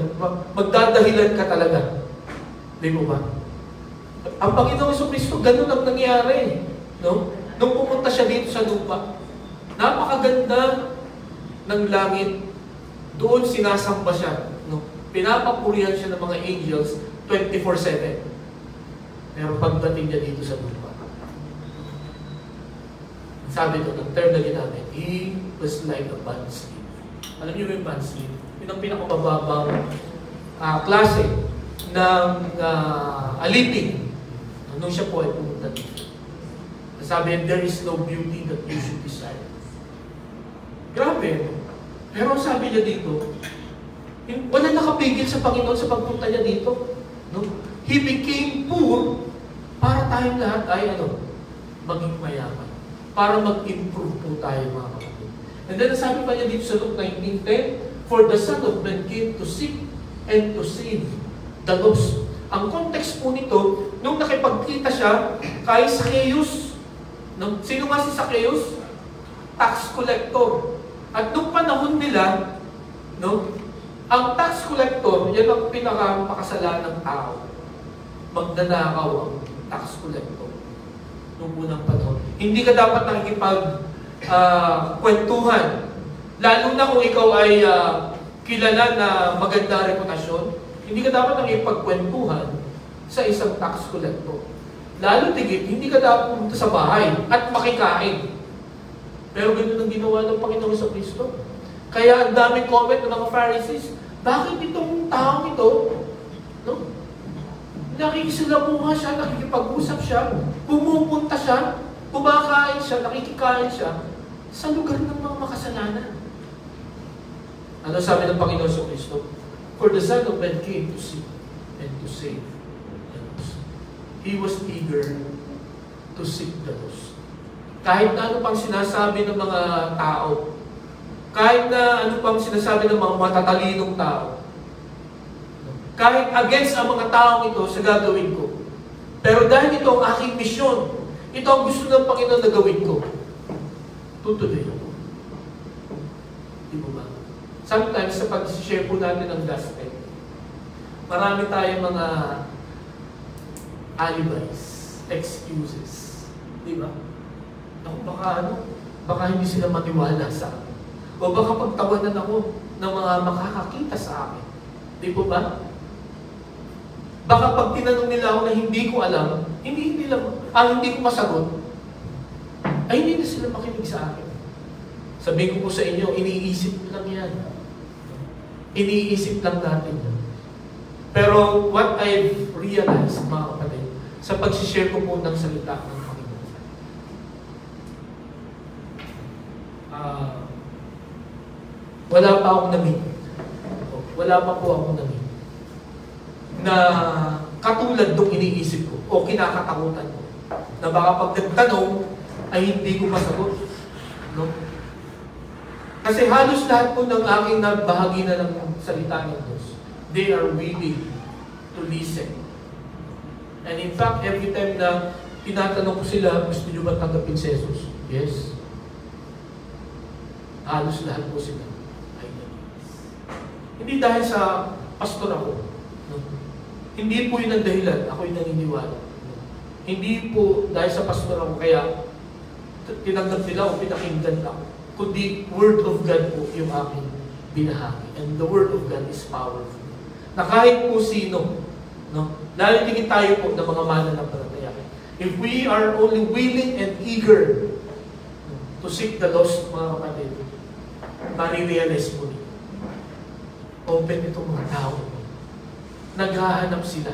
Magdadahilan ka talaga. Di mo ba? Ang Panginoong Jesucristo, ganun ang nangyari. Nung pumunta siya dito sa lupa, napakaganda ng langit. Doon sinasamba siya. Pinapapurihan siya ng mga angels 24/7. Pero pagdating niya dito sa lupa, sabi ko, ng term na ginamit, he was like a bondslave. Alam niyo yung bondslave? Yun ang pinakamababang klase ng alipin. Nung siya po ay pumunta dito. Sabi, there is no beauty that you should desire. Grabe. Pero sabi niya dito, wala nakapigil sa Panginoon sa pagpunta niya dito. He became poor para tayong lahat ay maging mayaman. Para mag-improve po tayo, mga kapatid. And then sabi pa niya dito sa Luke 19:10, for the Son of Man came to seek and to save the lost. Ang context po nito, nung nakipagkita siya kay Zacchaeus. Sino nga si Zacchaeus? Tax collector. At nung panahon nila, ang tax collector, yan ang pinaka-pakasalan ng tao. Magnanakaw ang tax collector nung unang panahon. Hindi ka dapat nakikipag-kwentuhan. Lalo na kung ikaw ay kilala na maganda reputasyon, hindi ka dapat nakikipagkwentuhan sa isang tax collector. Lalo tigit, hindi ka dapat pumunta sa bahay at makikain. Pero ganun ang ginawa ng Panginoon sa Kristo. Kaya ang daming comment ng mga Pharisees, bakit itong taong ito, nakikisilamuha siya, nakikipag-usap siya, pumupunta siya, kumakain siya, nakikikain siya, sa lugar ng mga makasalanan. Ano sabi ng Panginoon sa Kristo? For the Son of Man came to seek and to save. He was eager to seek the lost. Kahit na ano pang sinasabi ng mga tao, kahit na ano pang sinasabi ng mga matatalinong tao, kahit against ang mga taong ito sa gagawin ko, pero dahil ito ang aking misyon, ito ang gusto ng Panginoon na gawin ko, tutuloy ako. Di ba? Sometimes sa pag-share po natin ng gospel, marami tayong mga alibis, excuses. Di ba? Baka hindi sila maniwala sa akin. O baka pagtawanan ako ng mga makakakita sa akin. Di po ba? Baka pag tinanong nila ako na hindi ko alam, hindi ko masagot, ay hindi na sila makinig sa akin. Sabihin ko po sa inyo, iniisip lang yan. Iniisip lang natin yan. Pero what I've realized, mga kapatid, sa pag-share ko po ng salita ng Panginoon, wala pa akong namit. Wala pa po akong namit na katulad nung iniisip ko o kinakatakutan ko na baka pag nagtanong ay hindi ko masagot. No? Kasi halos lahat po ng aking nabahagi na ng salita ng Diyos, they are willing to listen. And in fact, every time na tinatanong ko sila, gusto nyo ba tanggapin si Jesus? Yes. Halos lahat po sila ay nag-yes. Hindi dahil sa pastor ako. No? Hindi po yun ang dahilan. Ako'y naniniwala. No? Hindi po dahil sa pastor ako kaya tinanggap nila o pinakinggan ako. Kundi Word of God po yung aking binahagi. And the Word of God is powerful. Na kahit po sino, no? Lalo tingin tayo po ng mga mananampalataya. If we are only willing and eager to seek the lost, mga kapatid, marirealize mo rin. Open itong mga tao. Naghahanap sila.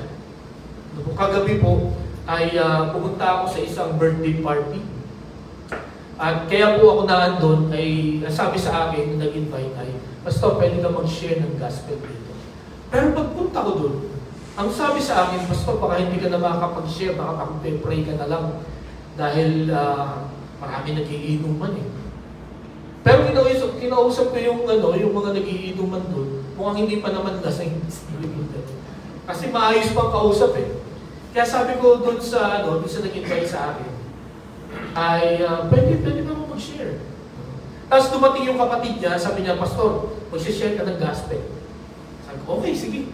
Kagabi po ay pumunta ako sa isang birthday party. At kaya po ako naandun ay sabi sa akin, nag-invite ay, Pastor, pwede ka mag-share ng gospel dito. Pero pagpunta ko doon, ang sabi sa akin, Pastor, baka hindi ka na makakapag-share, baka makapag-pray ka na lang dahil marami nagiinuman eh. Pero kinausap ko yung mga nagiinuman doon, mukhang hindi pa naman lasing. Kasi maayos pang kausap eh. Kaya sabi ko doon sa nag-invite sa akin, ay pwede ba mo mag-share? Tapos dumating yung kapatid niya, sabi niya, Pastor, mag-share ka ng gospel. Sabi ko, okay, sige.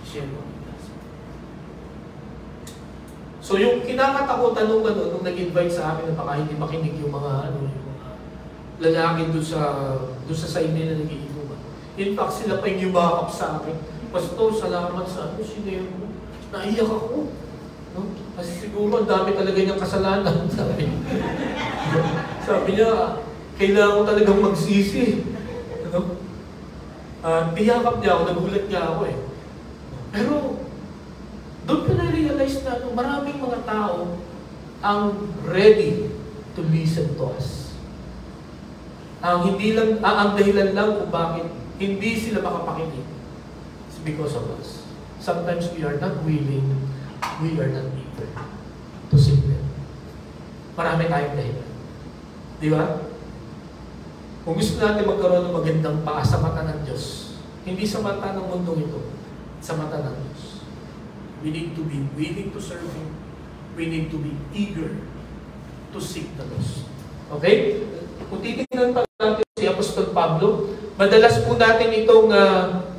Share mo ng gospel. So yung kinakatakutan nung nag-invite sa akin na baka hindi makinig yung mga lalaki doon sa side nila na nag-iinuman. In fact, sila pa yung yumakap sa akin. Pastor, salamat sa sinare mo. Naiyak ako. No? Kasi siguro ang dami talaga niyang kasalanan. Sabi niya, kailangan ko talagang magsisi. Ano? Tiyakap niya ako, nagulat niya ako eh. Pero, doon ko na-realize na maraming mga tao ang ready to listen to us. Ang dahilan lang kung bakit hindi sila makapakinig is because of us. Sometimes we are not willing, we are not eager to seek them. Marami tayong dahilan. Di ba? Kung gusto natin magkaroon ng magandang paa sa mata ng Diyos, hindi sa mata ng mundong ito, sa mata ng Diyos. We need to be willing to serve Him. We need to be eager to seek the lost. Okay? Kung titignan pa natin si Apostol Pablo, madalas po natin itong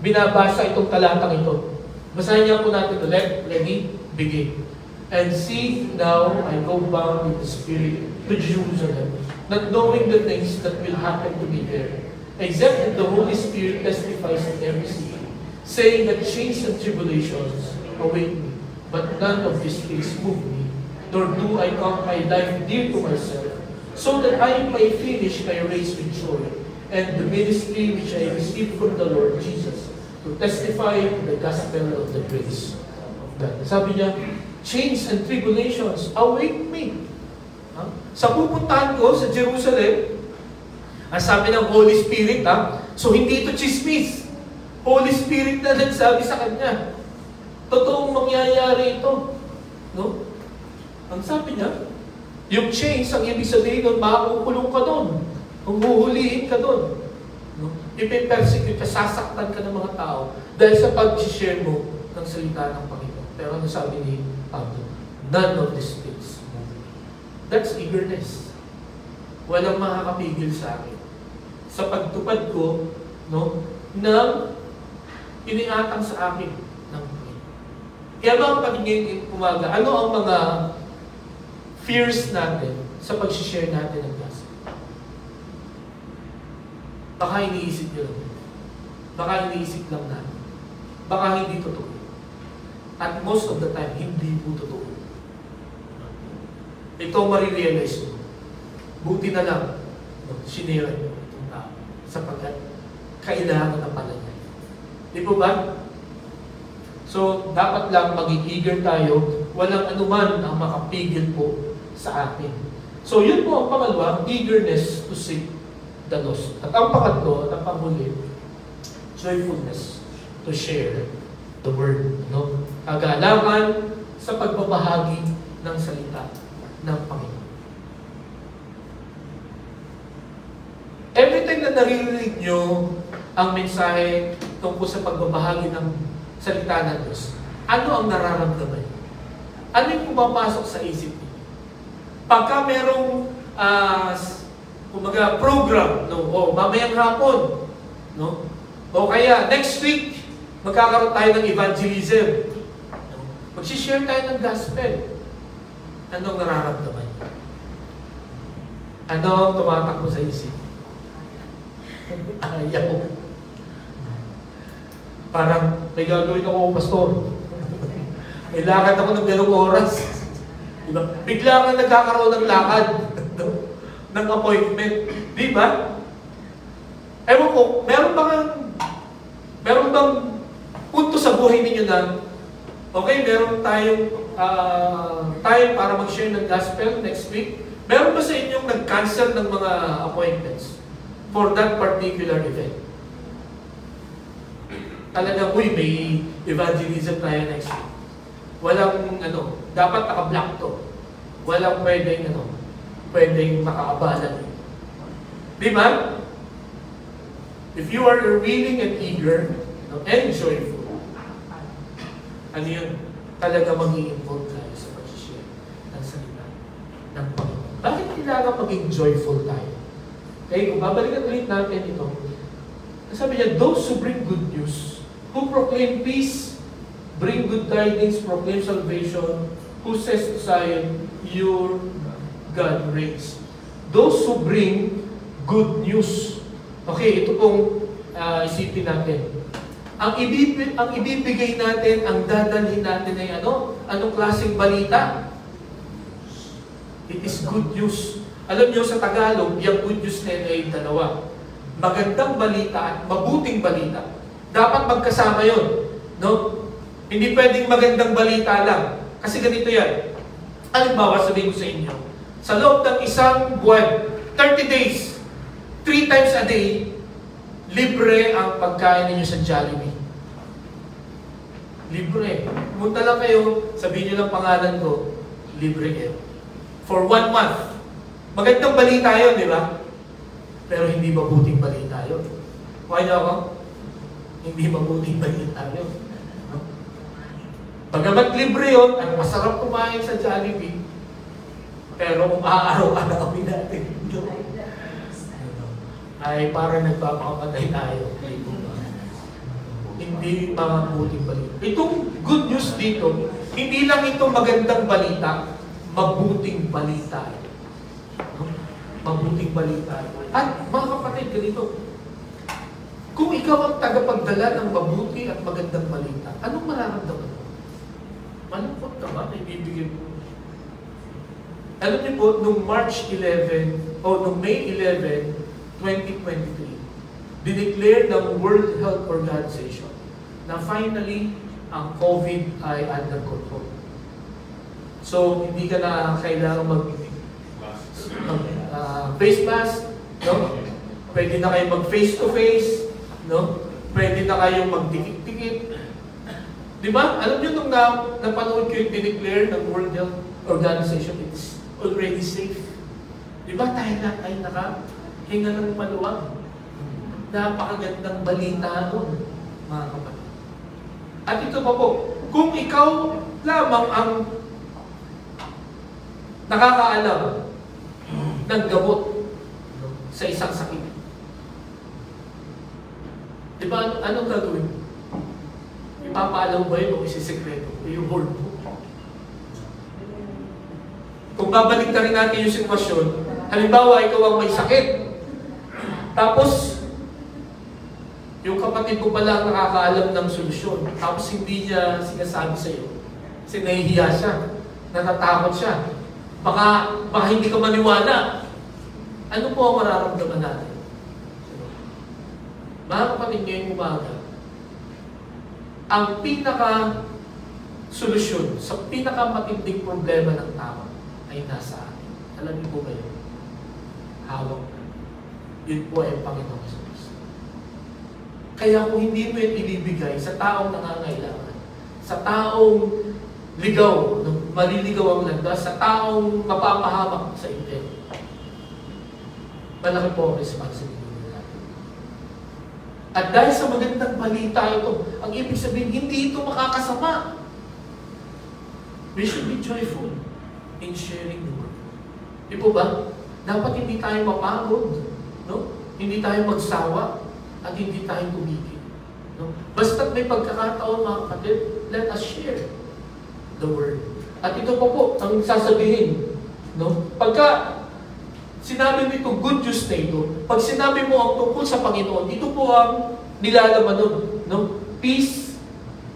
binabasa itong talatang ito. Basahin niya po natin ulit. Ready? Begin. And see, now I go bound with the Spirit to Jerusalem, not knowing the things that will happen to me there, except that the Holy Spirit testifies in every city, saying that chains and tribulations await me, but none of these things move me, nor do I count my life dear to myself, so that I may finish my race with joy, and the ministry which I received from the Lord Jesus, to testify to the gospel of the grace of God. Sabi niya, chains and tribulations await me. Sa pupuntahan ko sa Jerusalem, ang sabi ng Holy Spirit, so hindi ito chismis. Holy Spirit na nagsabi sa kanya. Totoong mangyayari ito. No? Ang sabi niya, yung chains, ang ibig sabihin nun, makukulong ka doon. Huhulihin ka doon. No? Ipipersecute ka, sasaktan ka ng mga tao dahil sa pag-share mo ng salita ng Panginoon. Pero ano sabi ni Pablo? None of these things move me. That's eagerness. Walang makakapigil sa akin. Sa pagtupad ko, no, ng iniatang sa akin ng Panginoon. Kaya mga pagiging umaga, ano ang mga fears natin sa pag-share natin ng gospel? Baka iniisip nyo lang. Baka iniisip lang natin. Baka hindi totoo. At most of the time, hindi po totoo. Ito marirealize mo. Buti na lang, sinira nyo itong tao sapagkat kailangan na pala niya. Di po ba? So, dapat lang maging eager tayo. Walang anuman ang makapigil po sa atin. So, yun po ang pangalawa, eagerness to seek the lost. At ang pangatlo, at ang panghuli, joyfulness to share the word. No? Kagalangan sa pagbabahagi ng salita ng Panginoon. Every time na naririnig nyo ang mensahe tungkol sa pagbabahagi ng salita ng Diyos, ano ang nararamdaman nyo? Ano yung pumapasok sa isip nyo? Pagka merong program, no? O mamayang hapon, no? O kaya next week, magkakaroon tayo ng evangelism. No? Magsishare tayo ng gospel. Anong nararamdaman nyo? Ano ang tumatakbo sa isip? Ayaw. Parang may gagawin ako, pastor. May lakad ako ng ganong oras. Diba? Bigla nga nagkakaroon ng lakad. Ng appointment. Di ba? Ewan ko, meron bang punto sa buhay ninyo na okay, meron tayong time para mag-share ng gospel next week. Meron ba sa inyong nag-cancel ng mga appointments for that particular event? Talagang, may evangelism tayo next week. Walang, dapat naka-block to. Walang pwedeng makaabala. Di ba? If you are willing and eager, and joyful, ano yun? Talaga mag-i-involve tayo sa pag-share ng salita ng Panginoon. Bakit kailangan maging joyful tayo? Okay, kung babalikan ulit natin ito, sabi niya, those who bring good news, who proclaim peace, bring good tidings, proclaim salvation, who says to Zion, your God reigns. Those who bring good news. Okay, ito pong isipin natin. Ang ibibigay natin, ang dadalhin natin ay anong klaseng balita? It is good news. Alam niyo sa Tagalog, yung good news na yun ay dalawa. Magandang balita at mabuting balita. Dapat magkasama yun. No? Hindi pwedeng magandang balita lang. Kasi ganito yan. Halimbawa, sabihin ko sa inyo, sa loob ng isang buwan, 30 days, 3 times a day, libre ang pagkain ninyo sa Jollibee. Libre. Pumunta lang kayo, sabihin nyo lang pangalan ko, libre kayo. For 1 month. Magandang balita yun, di ba? Pero hindi mabuting balita yun. Kaya niyo ako? Hindi mabuting balita yun. Bagamat libre yun, at masarap kumain sa Jollibee, pero kung aaraw-arawin natin ito, ay parang nagpapakamatay tayo. Hindi mabuting balita. Itong good news dito, hindi lang ito magandang balita, mabuting balita. Mabuting balita. At mga kapatid, ganito, kung ikaw ang tagapagdala ng mabuti at magandang balita, anong mararamdaman mo? Malungkot ka ba? Ibibigay mo. Alam niyo po, nung March 11, o nung May 11, 2023, dineclare ng World Health Organization na finally, ang COVID ay under control. So, hindi ka na kailangan face mask, no? Pwede na kayo mag face-to-face, no? Pwede na kayong magdikit-dikit. Di ba? Alam niyo nung napanood ko yung dineclare ng World Health Organization, it's already safe. Di ba? Tayo na ay nakahinga ng maluwag. Napakagandang balita nun, mga kapatid. At ito pa po, kung ikaw lamang ang nakakaalam ng gamot sa isang sakit, di ba, anong gagawin? Ipapaalam ba yun o isisekreto? Yung hold mo. Kung babalik na rin natin yung sitwasyon, halimbawa, ikaw ang may sakit. Tapos, yung kapatid ko pala ang nakakaalam ng solusyon. Tapos hindi niya sinasabi sa iyo. Kasi nahihiya siya. Natatakot siya. Baka hindi ka maniwala. Ano po ang mararamdaman natin? Mga kapatid, ngayong umaga, ang pinaka-solusyon sa pinaka-matinding problema ng tao ay nasa atin. Alam niyo po ba yun? Hawak na. Yun po ay Panginoon Jesus. Kaya kung hindi mo yun ibibigay sa taong nangangailangan, sa taong ligaw, maliligaw ang landas, sa taong mapapahamak sa inyo, malaki po ang responsibility natin. At dahil sa magandang balita ito, ang ibig sabihin, hindi ito makakasama. We should be joyful in sharing the word. Di po ba? Dapat hindi tayo mapagod, no? Hindi tayo magsawa, at hindi tayo tumigil. No? Basta't may pagkakataon, mga kapatid, let us share the word. At ito pa po, ang sasabihin, no? Pagka sinabi mo itong good news na ito, pag sinabi mo ang tungkol sa Panginoon, ito po ang nilalaman nun. No? Peace,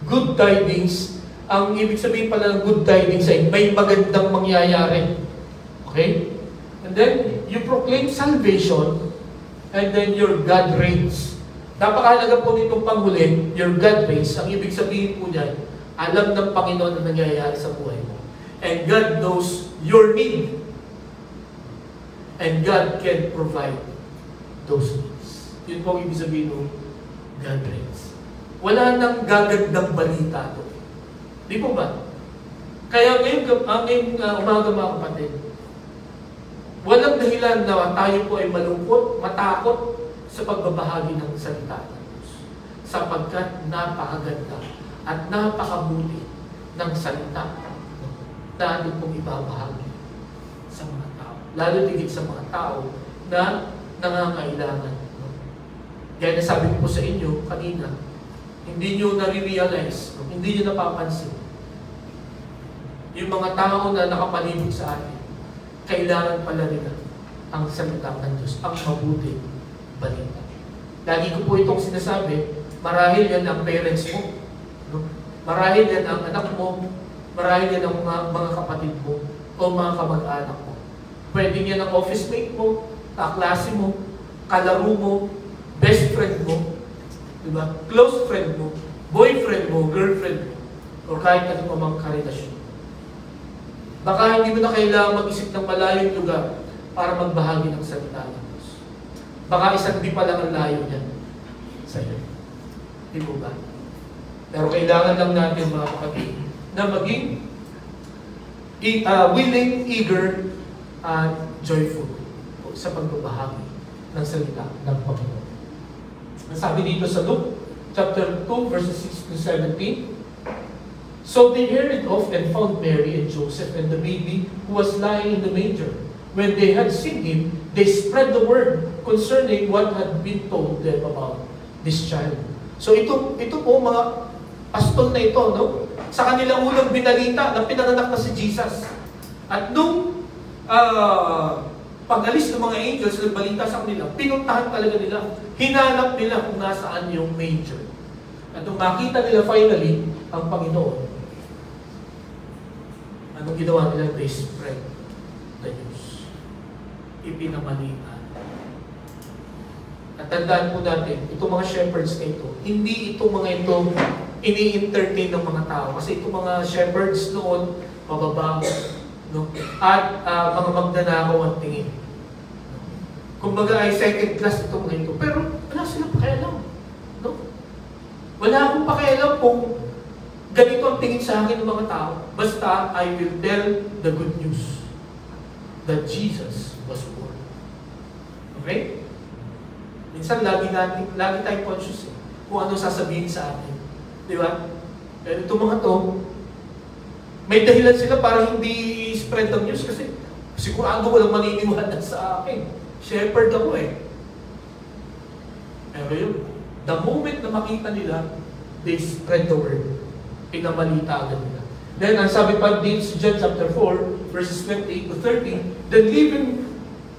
good tidings. Ang ibig sabihin pala ng good tidings ay may magandang mangyayari. Okay? And then, you proclaim salvation, and then your God reigns. Napakahalaga po nitong panghuli, your God reigns. Ang ibig sabihin po niyan, alam ng Panginoon na nangyayari sa buhay mo. And God knows your need. And God can provide those needs. Yun po ang ibig sabihin ng God reigns. Wala nang gagandang balita to. Di po ba? Kaya ngayong umaga, mga kapatid, walang dahilan na tayo po ay malungkot, matakot sa pagbabahagi ng salita ng Diyos. Sapagkat napakaganda at napakabuti ng salita na ating pong ibabahagi sa mga tao. Lalo tigit sa mga tao na nangangailangan. Kaya nasabi ko po sa inyo kanina, hindi nyo nare-realize, hindi nyo napapansin. Yung mga tao na nakapalibot sa atin, kailangan pala nila ang salita ng Diyos, ang mabuti balita. Lagi ko po itong sinasabi, marahil yan ang parents mo, no? Marahil yan ang anak mo, marahil yan ang mga kapatid mo, o mga kamag-anak mo. Pwede yan ang office mate mo, kaklase mo, kalaro mo, best friend mo, diba? Close friend mo, boyfriend mo, girlfriend mo, o kahit ano pa mang karelasyon. Baka hindi mo na kailangan mag-isip ng malayong lugar para magbahagi ng salita ng Diyos. Baka isang di pa lang ang layo niyan sa iyo. Di po ba? Pero kailangan lang natin, mga kapatid, na maging willing, eager, at joyful sa pagbabahagi ng salita ng Panginoon. Sabi dito sa Luke chapter 2, verses 6 to 17, So they hurried off and found Mary and Joseph and the baby who was lying in the manger. When they had seen him, they spread the word concerning what had been told them about this child. So ito po mga pastol na ito, no? Sa kanilang unang binalita na pinanganak na si Jesus. At nung pag-alis ng mga angels, nagbalita sa kanila, pinuntahan talaga nila, hinanap nila kung nasaan yung manger. At nung makita nila finally ang Panginoon, anong ginawa nila? They spread the news. Ipinamalita. At tandaan po natin, itong mga shepherds na ito, hindi itong mga ito ini-entertain ng mga tao. Kasi itong mga shepherds noon, mababago, no? At mga magnanakaw ang tingin. Kumbaga ay second class itong mga ito. Pero wala silang pakialam. No? Wala akong pakialam kung ganito ang tingin sa akin ng mga tao. Basta, I will tell the good news that Jesus was born. Okay? Minsan, lagi tayong conscious kung ano sasabihin sa atin. Di ba? Pero itong mga to, may dahilan sila para hindi spread ang news kasi sigurado walang maniniwala sa akin. Shepherd ako eh. Pero yun, the moment na makita nila, they spread the word. Pinamalita agad nila. Then, ang sabi pa din sa John chapter 4, verses 28 to 30, then leaving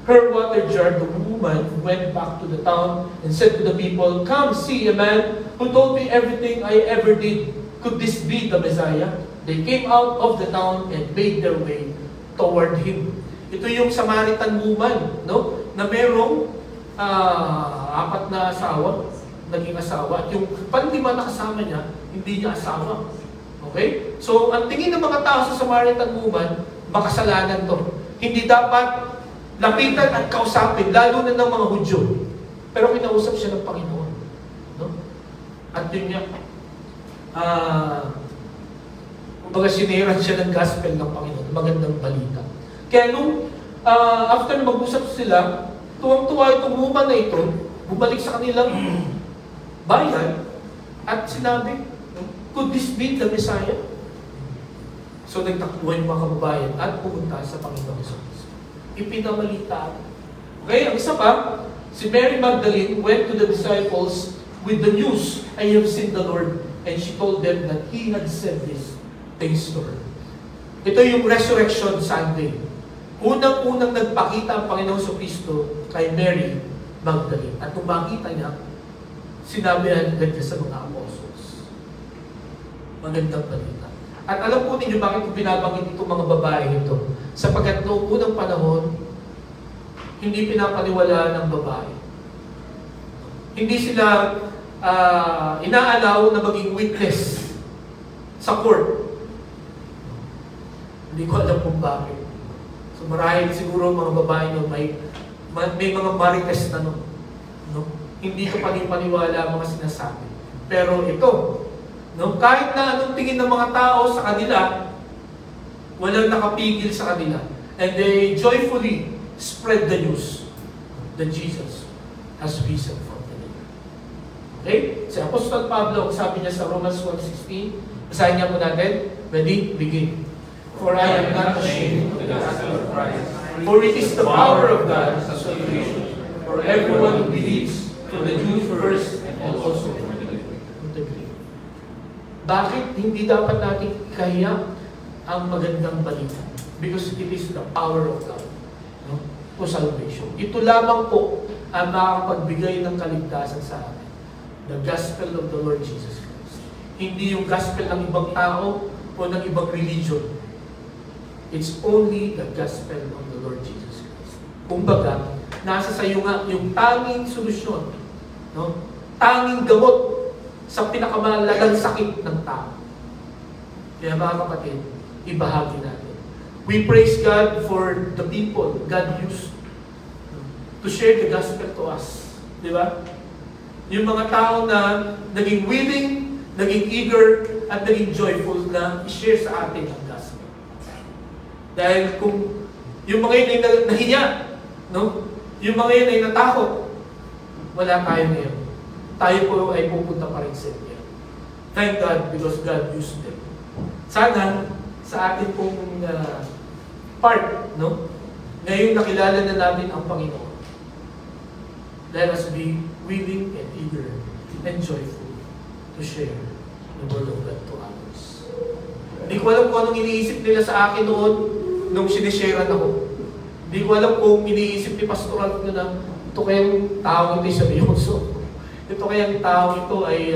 her water jar, the woman went back to the town and said to the people, "Come, see a man who told me everything I ever did. Could this be the Messiah?" They came out of the town and made their way toward him. Ito yung Samaritan woman, no? Na merong 4 na asawa, naging asawa. At yung panlima na kasama niya, hindi niya asawa. Okay? So, ang tingin ng mga tao sa Samaritan woman, makasalanan to. Hindi dapat lapitan at kausapin, lalo na ng mga Hudyo. Pero kinausap siya ng Panginoon. No? At yun niya, kumbaga siniran siya ng gospel ng Panginoon, magandang balita. Kaya nung after na mag-usap sila, tuwang-tuwa itong woman na ito, bumalik sa kanilang bayan at sinabi, could this be the Messiah? So nagtakbuhan yung mga kababayan at pumunta sa Panginoon Jesus. Ipinamalita. Okay, ang isa pa, si Mary Magdalene went to the disciples with the news, "I have seen the Lord," and she told them that He had said this things to her. Ito yung Resurrection Sunday. Unang-unang nagpakita ang Panginoon sa Kristo kay Mary Magdalene. At kung makita niya, sinabihan niya sa mga apostles. Magandang balita. At alam po ninyo bakit ko binabanggit itong mga babae ito. Sapagkat noong unang panahon, hindi pinapaniwalaan ng babae. Hindi sila inaalaw na maging witness sa court. Hindi ko alam kung bakit. So marahil siguro mga babae no, may mga marites na no? Hindi ko panipaniwala ang mga sinasabi. Pero ito, no, kahit na anong tingin ng mga tao sa kanila, walang nakapigil sa kanila. And they joyfully spread the news that Jesus has risen from the dead. Okay? Si Apostol Pablo, sabi niya sa Romans 1:16, basahin niya po natin. Ready? Begin. For I am not ashamed of the gospel of Christ, for it is the power of God for salvation for everyone who believes, for the Jew first and also for the Greek. Bakit hindi dapat natin kaya ang magandang balita? Because it is the power of God, no, to salvation. Ito lamang po ang makapagbigay ng kaligtasan sa atin. The gospel of the Lord Jesus Christ. Hindi yung gospel ng ibang tao o ng ibang religion. It's only the gospel of the Lord Jesus Christ. Kumbaga, nasa sa iyo nga yung tanging solusyon, no? Tanging gamot sa pinakamalalang sakit ng tao. Kaya mga kapatid, ibahagi natin. We praise God for the people God used to share the gospel to us. Di ba? Yung mga tao na naging willing, naging eager, at naging joyful na i-share sa atin ang gospel. Dahil kung yung mga yun ay nahiya, no? Yung mga yun ay natakot, wala tayo ngayon. Tayo po ay pupunta pa rin sa inyo. Thank God because God used them. Sana, sa atin pong part, no? Ngayong nakilala na natin ang Panginoon, let us be willing and eager and joyful to share the Word of God to others. Hindi ko alam kung anong iniisip nila sa akin noon nung sinisharean ako. Hindi ko alam kung iniisip ni Pastor Ralph na ito kayang tao ito ay seryoso. Ito kayang tao ito ay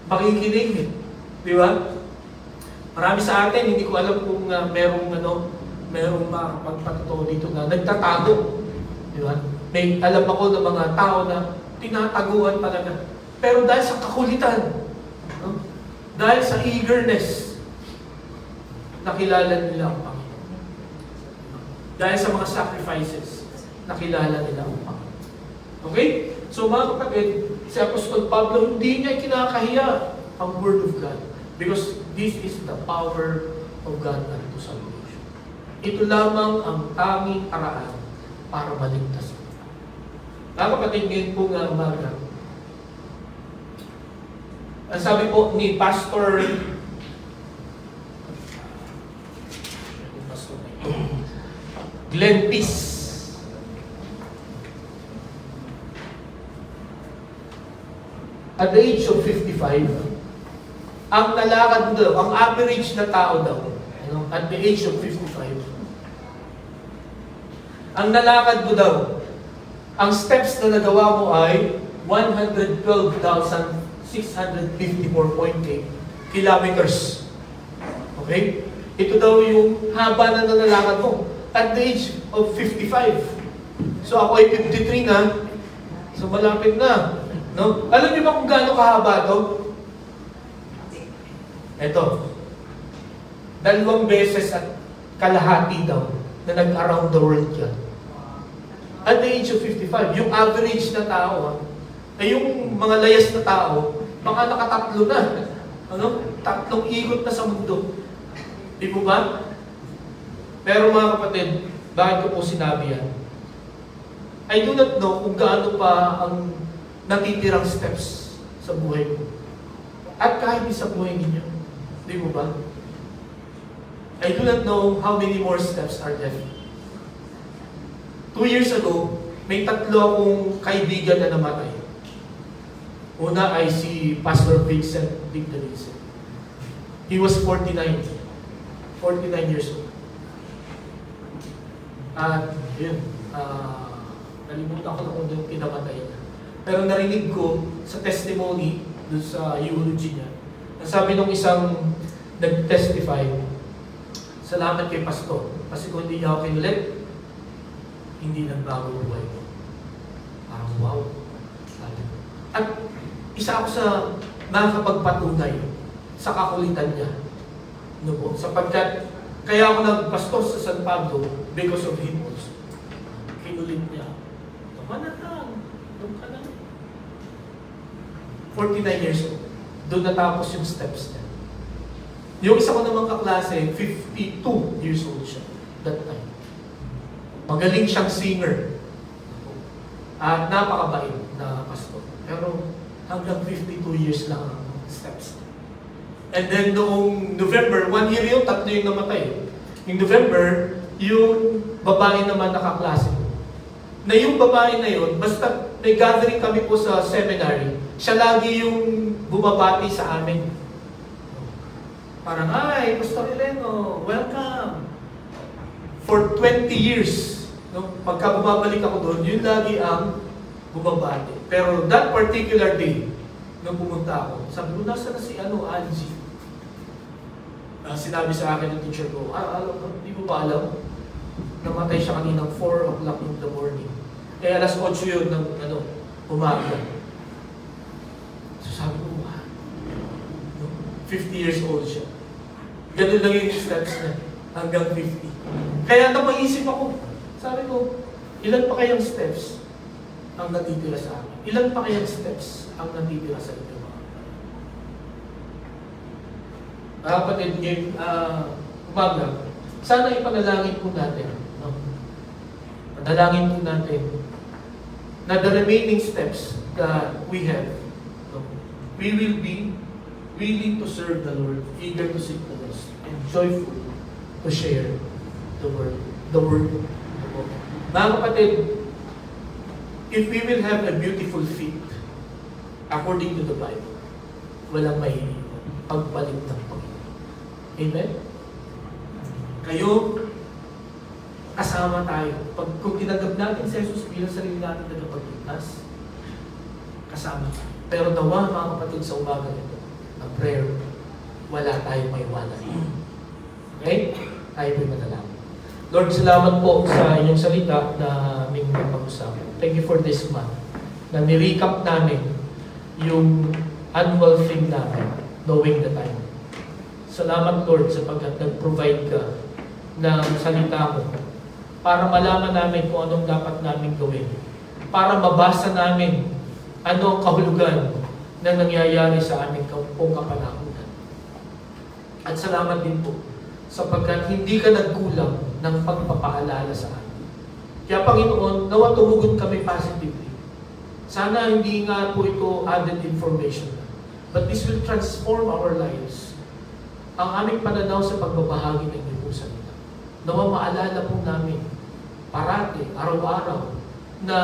makikinig. Di ba? Marami sa atin, hindi ko alam kung merong makapagpatotoo dito na nagtatago. Di ba? May alam ako ng mga tao na tinataguan talaga. Pero dahil sa kakulitan, no? Dahil sa eagerness, nakilala nila ang Panginoon. Dahil sa mga sacrifices, nakilala nila ang Panginoon. Okay? So mga kapatid, si Apostol Pablo, hindi niya kinakahiya ang Word of God. Because this is the power of God unto salvation. Ito lamang ang tanging paraan para maligtas ka. Mga kapatid, ngayon po nga umaga, ang sabi po ni Pastor Glenn Peace, at the age of 55, ang nalakad daw, ang average na tao daw, at the age of 55, ang nalakad mo daw, ang steps na nagawa mo ay 112,654.8 kilometers. Okay? Ito daw yung haba na nalakad mo at the age of 55. So ako ay 53 na, so malapit na. No? Alam niyo ba kung gaano kahaba ito? Ito. 2 beses at kalahati daw na nag-around the world yan. At the age of 55, yung average na tao, ay yung mga layas na tao, baka nakatatlo na. Ano? 3 ikot na sa mundo. Di po ba? Pero mga kapatid, bakit ko po sinabi yan? I do not know kung gaano pa ang natitirang steps sa buhay ko. At kahit sa buhay ninyo. Di po ba? I do not know how many more steps are left. 2 years ago, may 3 akong kaibigan na namatay. Una ay si Pastor Vincent Victorice. He was 49 years old. At yun, nalimutan ko na kung doon pinamatay niya. Pero narinig ko sa testimony, doon sa eulogy niya, sabi nung isang nag-testify, salamat kay Pastor. Kasi kung hindi niya ako kinulit, hindi nagbago buhay ko. Parang wow. At isa ako sa nakakapagpatunay sa kakulitan niya. No po? Sapagkat kaya ako nagpastor sa San Pablo because of him also. Kinulit niya. Tama na lang. Doon ka na. 49 years old. Doon natapos yung steps niya. Yung isa ko namang kaklase, 52 years old siya that time. Magaling siyang singer. At napakabait na pastor. Pero hanggang 52 years lang ang steps. And then noong November, 1 year yun, 3 yung namatay. Yung November, yung babae naman nakaklase. Na yung babae na yun, basta may gathering kami po sa seminary, siya lagi yung bumabati sa amin. Parang, hi, Pastor Eleno, welcome. For 20 years, no, pagka bumabalik ako doon, yun lagi ang bumabati. Pero that particular day, nung pumunta ako, sabi ko, nasa na si Angie? Sinabi sa akin ng teacher ko, di mo ba alam? Namatay siya kaninang 4 o'clock in the morning. Kaya alas 8 yun ng umaga. So sabi ko, 50 years old siya. Ganun lang yung steps niya, hanggang 50. Kaya napaisip ako, sabi ko, ilan pa kayang steps ang natitira sa akin? Ilan pa kayang steps ang natitira sa inyo? Kapatid, umaga, sana ipanalangin po natin. No? Panalangin po natin na the remaining steps that we have, no? We will be willing to serve the Lord, eager to seek the Lord. joyful to share the word. Mga kapatid, if we will have a beautiful feet, according to the Bible, walang mahihirap pagbalik ng Panginoon. Amen? Kayo, kasama tayo. Kung tinanggap natin si Jesus bilang sarili natin tagapagligtas, kasama tayo. Pero nawa, mga kapatid, sa umaga ito, ang prayer, wala tayong maiwanan. Okay? Tayo po'y manalangin. Lord, salamat po sa inyong salita na aming napag-usapan. Thank you for this month na nirecap namin yung annual thing namin, knowing the time. Salamat, Lord, sapagkat nag-provide ka ng salita mo para malaman namin kung anong dapat namin gawin. Para mabasa namin ano ang kahulugan na nangyayari sa aming kapanahunan. At salamat din po sapagkat hindi ka nagkulang ng pagpapaalala sa amin. Kaya Panginoon, nawa tumugon kami positively. Sana hindi nga po ito added information, but this will transform our lives. Ang aming pananaw sa pagbabahagi ng iyong salita. Nawa maalala po namin parati, araw-araw, na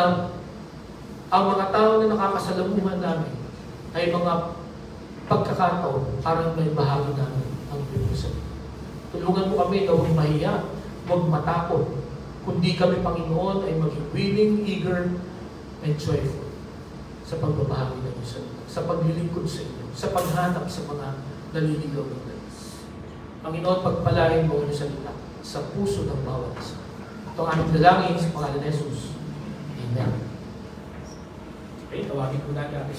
ang mga tao na nakakasalamuhan namin ay mga pagkakataon para may bahagi namin ang iyong salita. Tulungan mo kami na huwag mahiya, huwag matakot. Kundi kami, Panginoon, ay maging willing, eager, and joyful sa pagbabahagi ng iyong salita, sa paglilingkod sa inyo, sa paghanap sa mga naliligaw ng Diyos. Panginoon, pagpalain mo ang iyong salita sa puso ng bawat isa. Ito ang aming dalangin sa pangalan ni Jesus. Amen. Okay, tawagin ko na natin.